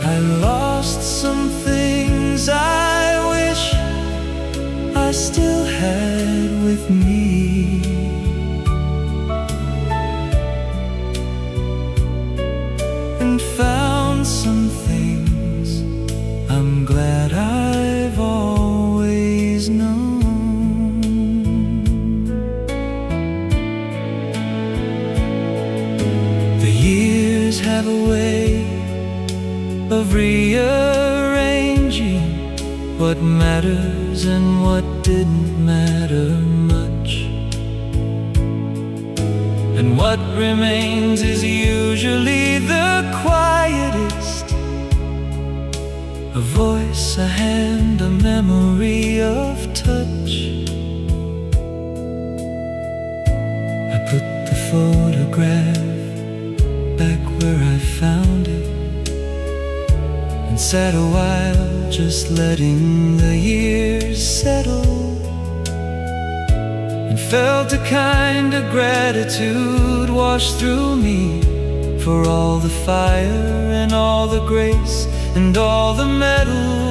[SPEAKER 2] I lost some things I with me. And found some things I'm glad I've always known. The years have a way of rearranging what matters and what didn't matter much. And what remains is usually the quietest. A voice, a hand, a memory of touch. I put the photograph back where I found it, and sat a while just letting the years settle, and felt a kind of gratitude wash through me for all the fire and all the grace and all the metal.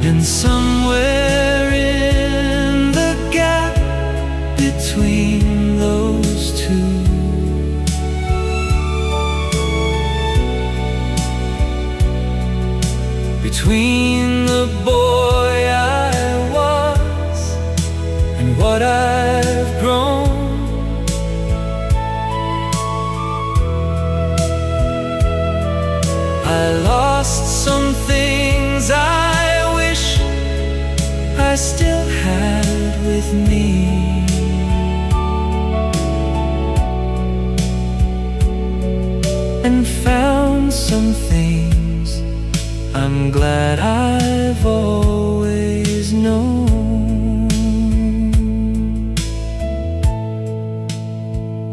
[SPEAKER 2] And somewhere in the gap between those two, between the boy I was and what I've grown, I lost some things I wish I still had with me. And found some things I'm glad I've always known.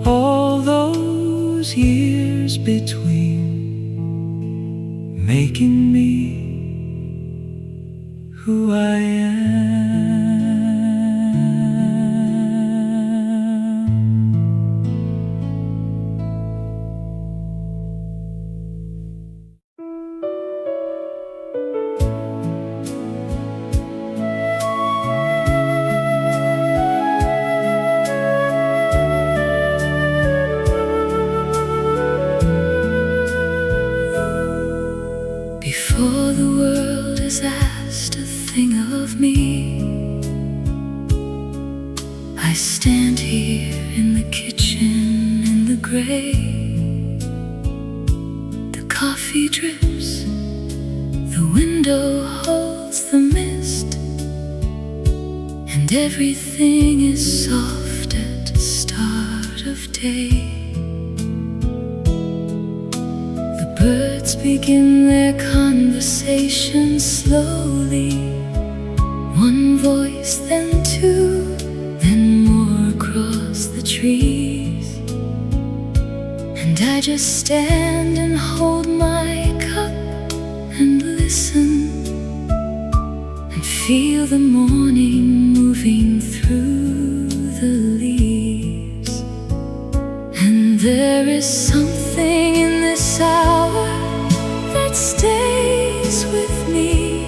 [SPEAKER 2] All those years between, making me who I am.
[SPEAKER 1] Before the world has asked a thing of me, I stand here in the kitchen in the gray. The coffee drips, the window holds the mist, and everything is soft at the start of day. Birds begin their conversation slowly, one voice, then two, then more across the trees. And I just stand and hold my cup and listen, and feel the morning moving through the leaves. And there is something in this hour that stays with me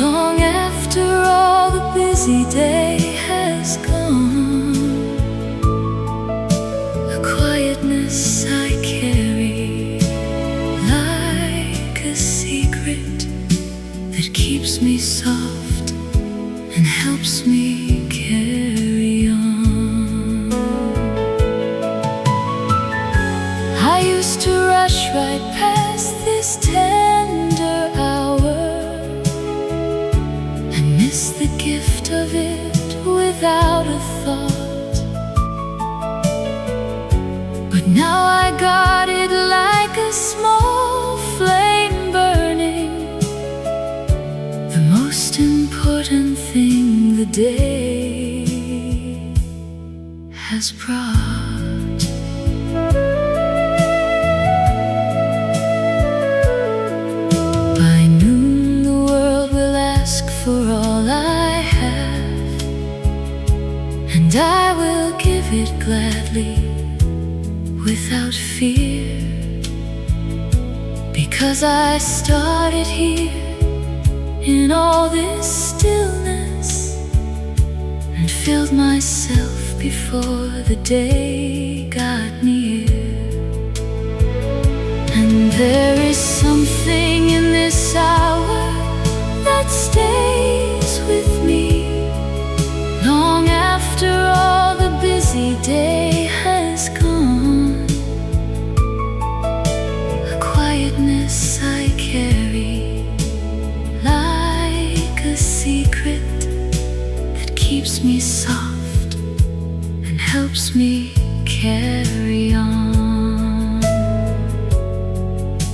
[SPEAKER 1] long after all the busy day has gone. A quietness I carry like a secret that keeps me soft and helps me carry on. I used to rush right past this tender hour and miss the gift of it without a thought. But now I got it like a small flame burning, the most important thing the day has brought. For all I have, and I will give it gladly, without fear, because I started here in all this stillness filled myself before the day got near. And there is something in this hour that stays with me long after all the busy day has gone. A quietness I carry like a secret that keeps me soft and helps me carry on.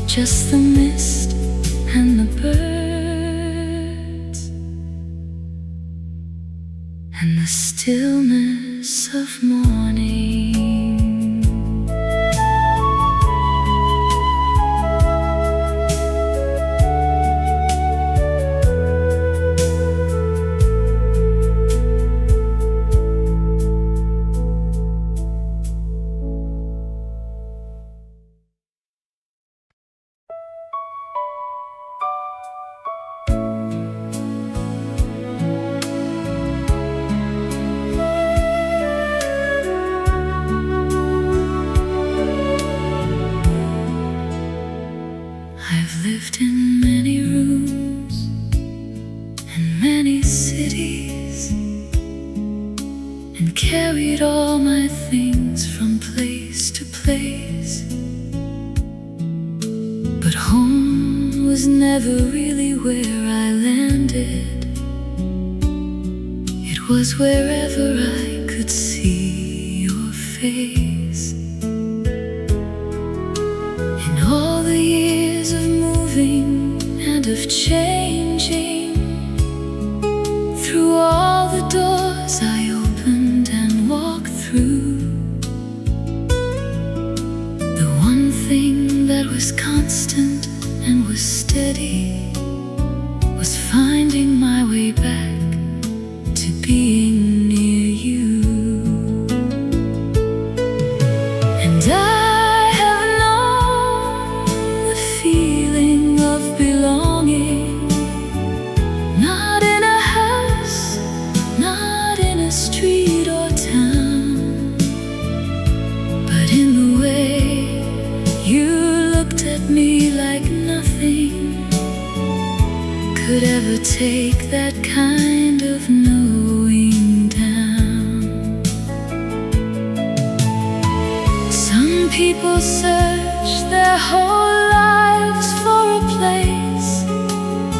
[SPEAKER 1] Just the mist and the birds and the stillness of morning. I've lived in many rooms and many cities and carried all my things from place to place. But home was never really where I landed. It was wherever I could see your face. In all the years of moving and of changing, through all the doors I opened and walked through, the one thing that was constant and was steady was finding my way back to being near you. And I have known the feeling of belonging, not in a house, not in a street or town, but in the way you looked at me like nothing could ever take that kind of knowing down. Some people search their whole lives for a place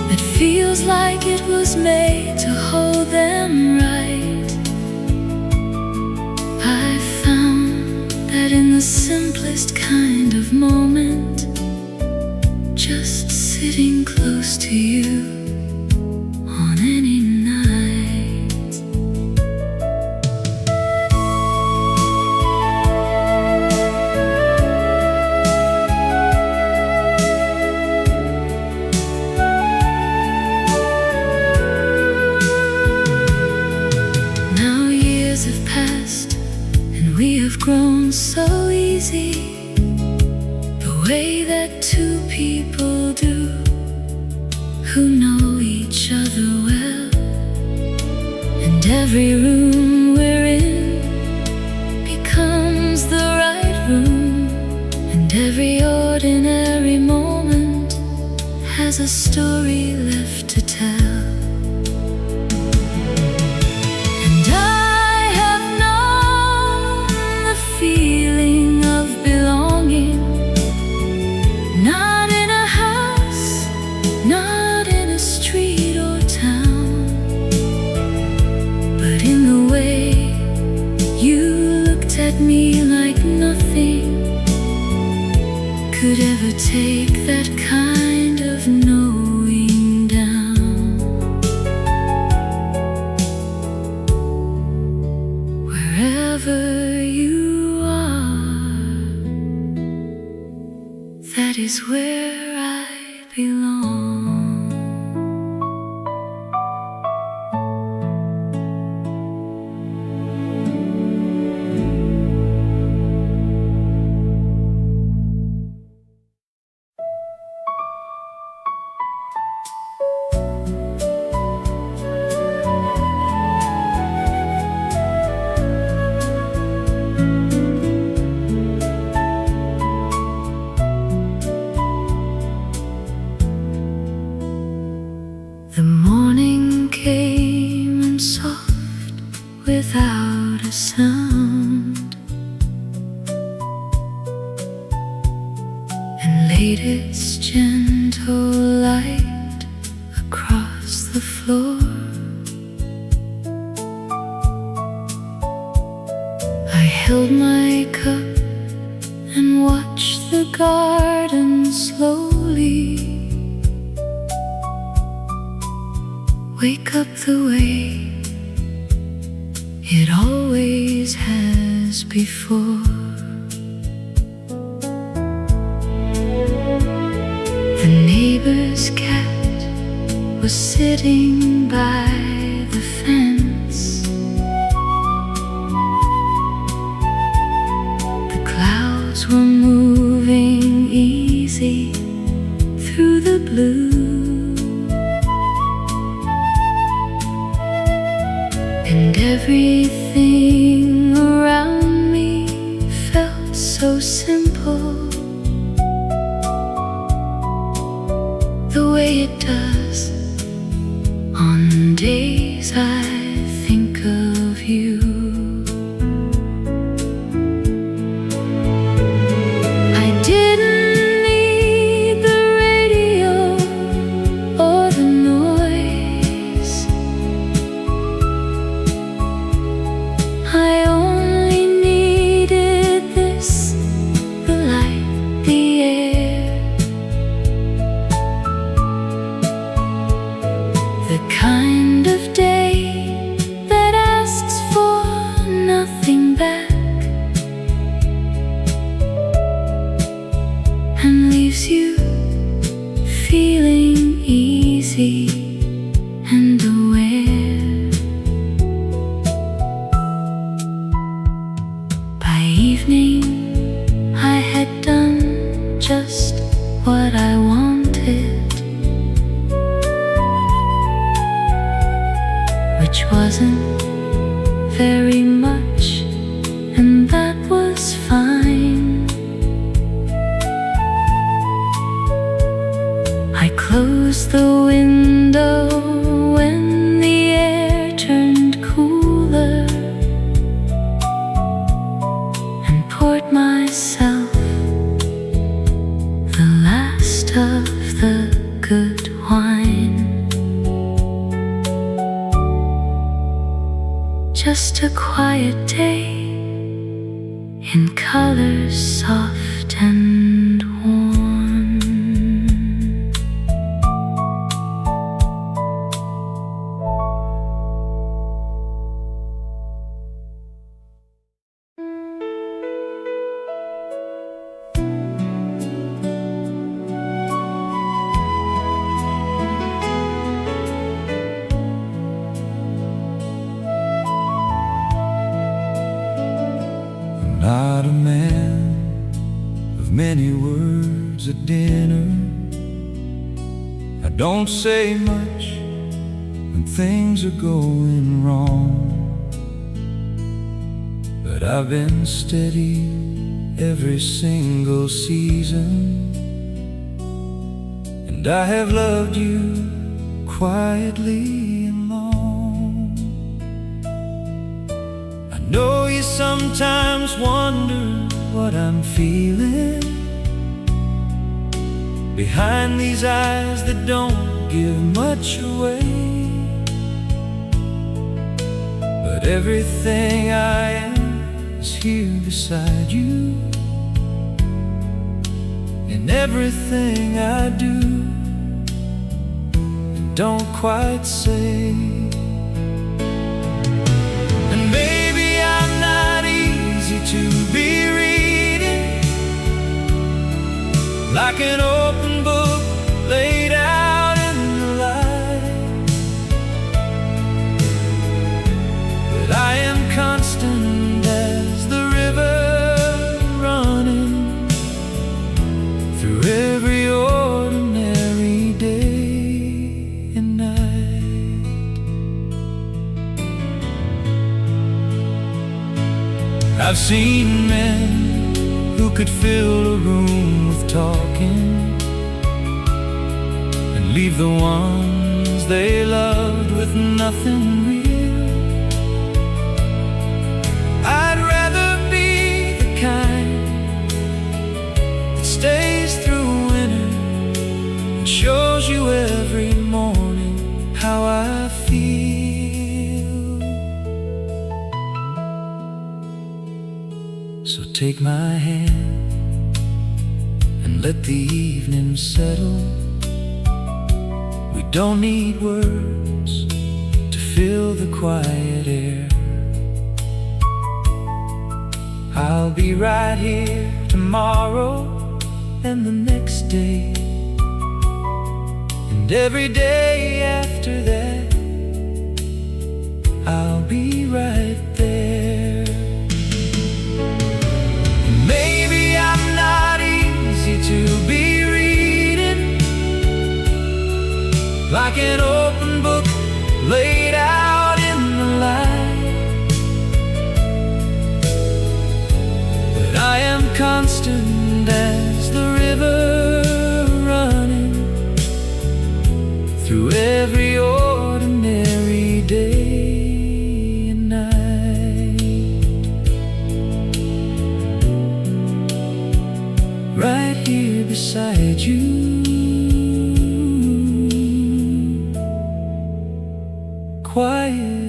[SPEAKER 1] that feels like it was made to hold them right. I found that in the simplest kind of moment, just sitting close to you on any night. Now years have passed and we have grown so easy, the way that two people do who know each other well. And every room we're in becomes the right room, and every ordinary moment has a story left to tell. And I have known the feeling of belonging, not in a house, not in a street or town, but in the way you looked at me like nothing could ever take that kind of knowing down. Wherever you are, that is where I belong. laid its gentle light across the floor. I held my cup and watched the garden slowly wake up the way it always has before. The neighbor's cat was sitting by the fence. The clouds were moving easy through the blue, and everything around me felt so simple, the way it does on days I think of you. I didn't need the radio or the noise. I only needed this, the light, the air, the kind of day that asks for nothing back and leaves you feeling easy and aware. By evening, I had done just what I wanted, which wasn't very much, and that was fine. I closed the window when the air turned cooler and poured myself the last of the good wine. Just a quiet day in colors soft and warm.
[SPEAKER 2] Not a man of many words at dinner. I don't say much when things are going wrong, but I've been steady every single season, and I have loved you quietly and long. I know you sometimes wonder what I'm feeling behind these eyes that don't give much away, but everything I am is here beside you, and everything I do and don't quite say. And maybe I'm not easy to be reading, like an open book laid out in the light, but I am constant as the river running through every ordinary day and night. I've seen men who could fill a room with talking and leave the ones they loved with nothing real. I'd rather be the kind that stays through shows you every morning how I feel. So take my hand and let the evening settle. We don't need words to fill the quiet air. I'll be right here tomorrow and the next day, and every day after that I'll be right there. Maybe I'm not easy to be reading, like an open book laid out in the light, but I am constant as the river running through every ordinary day and night. Right here beside you, quiet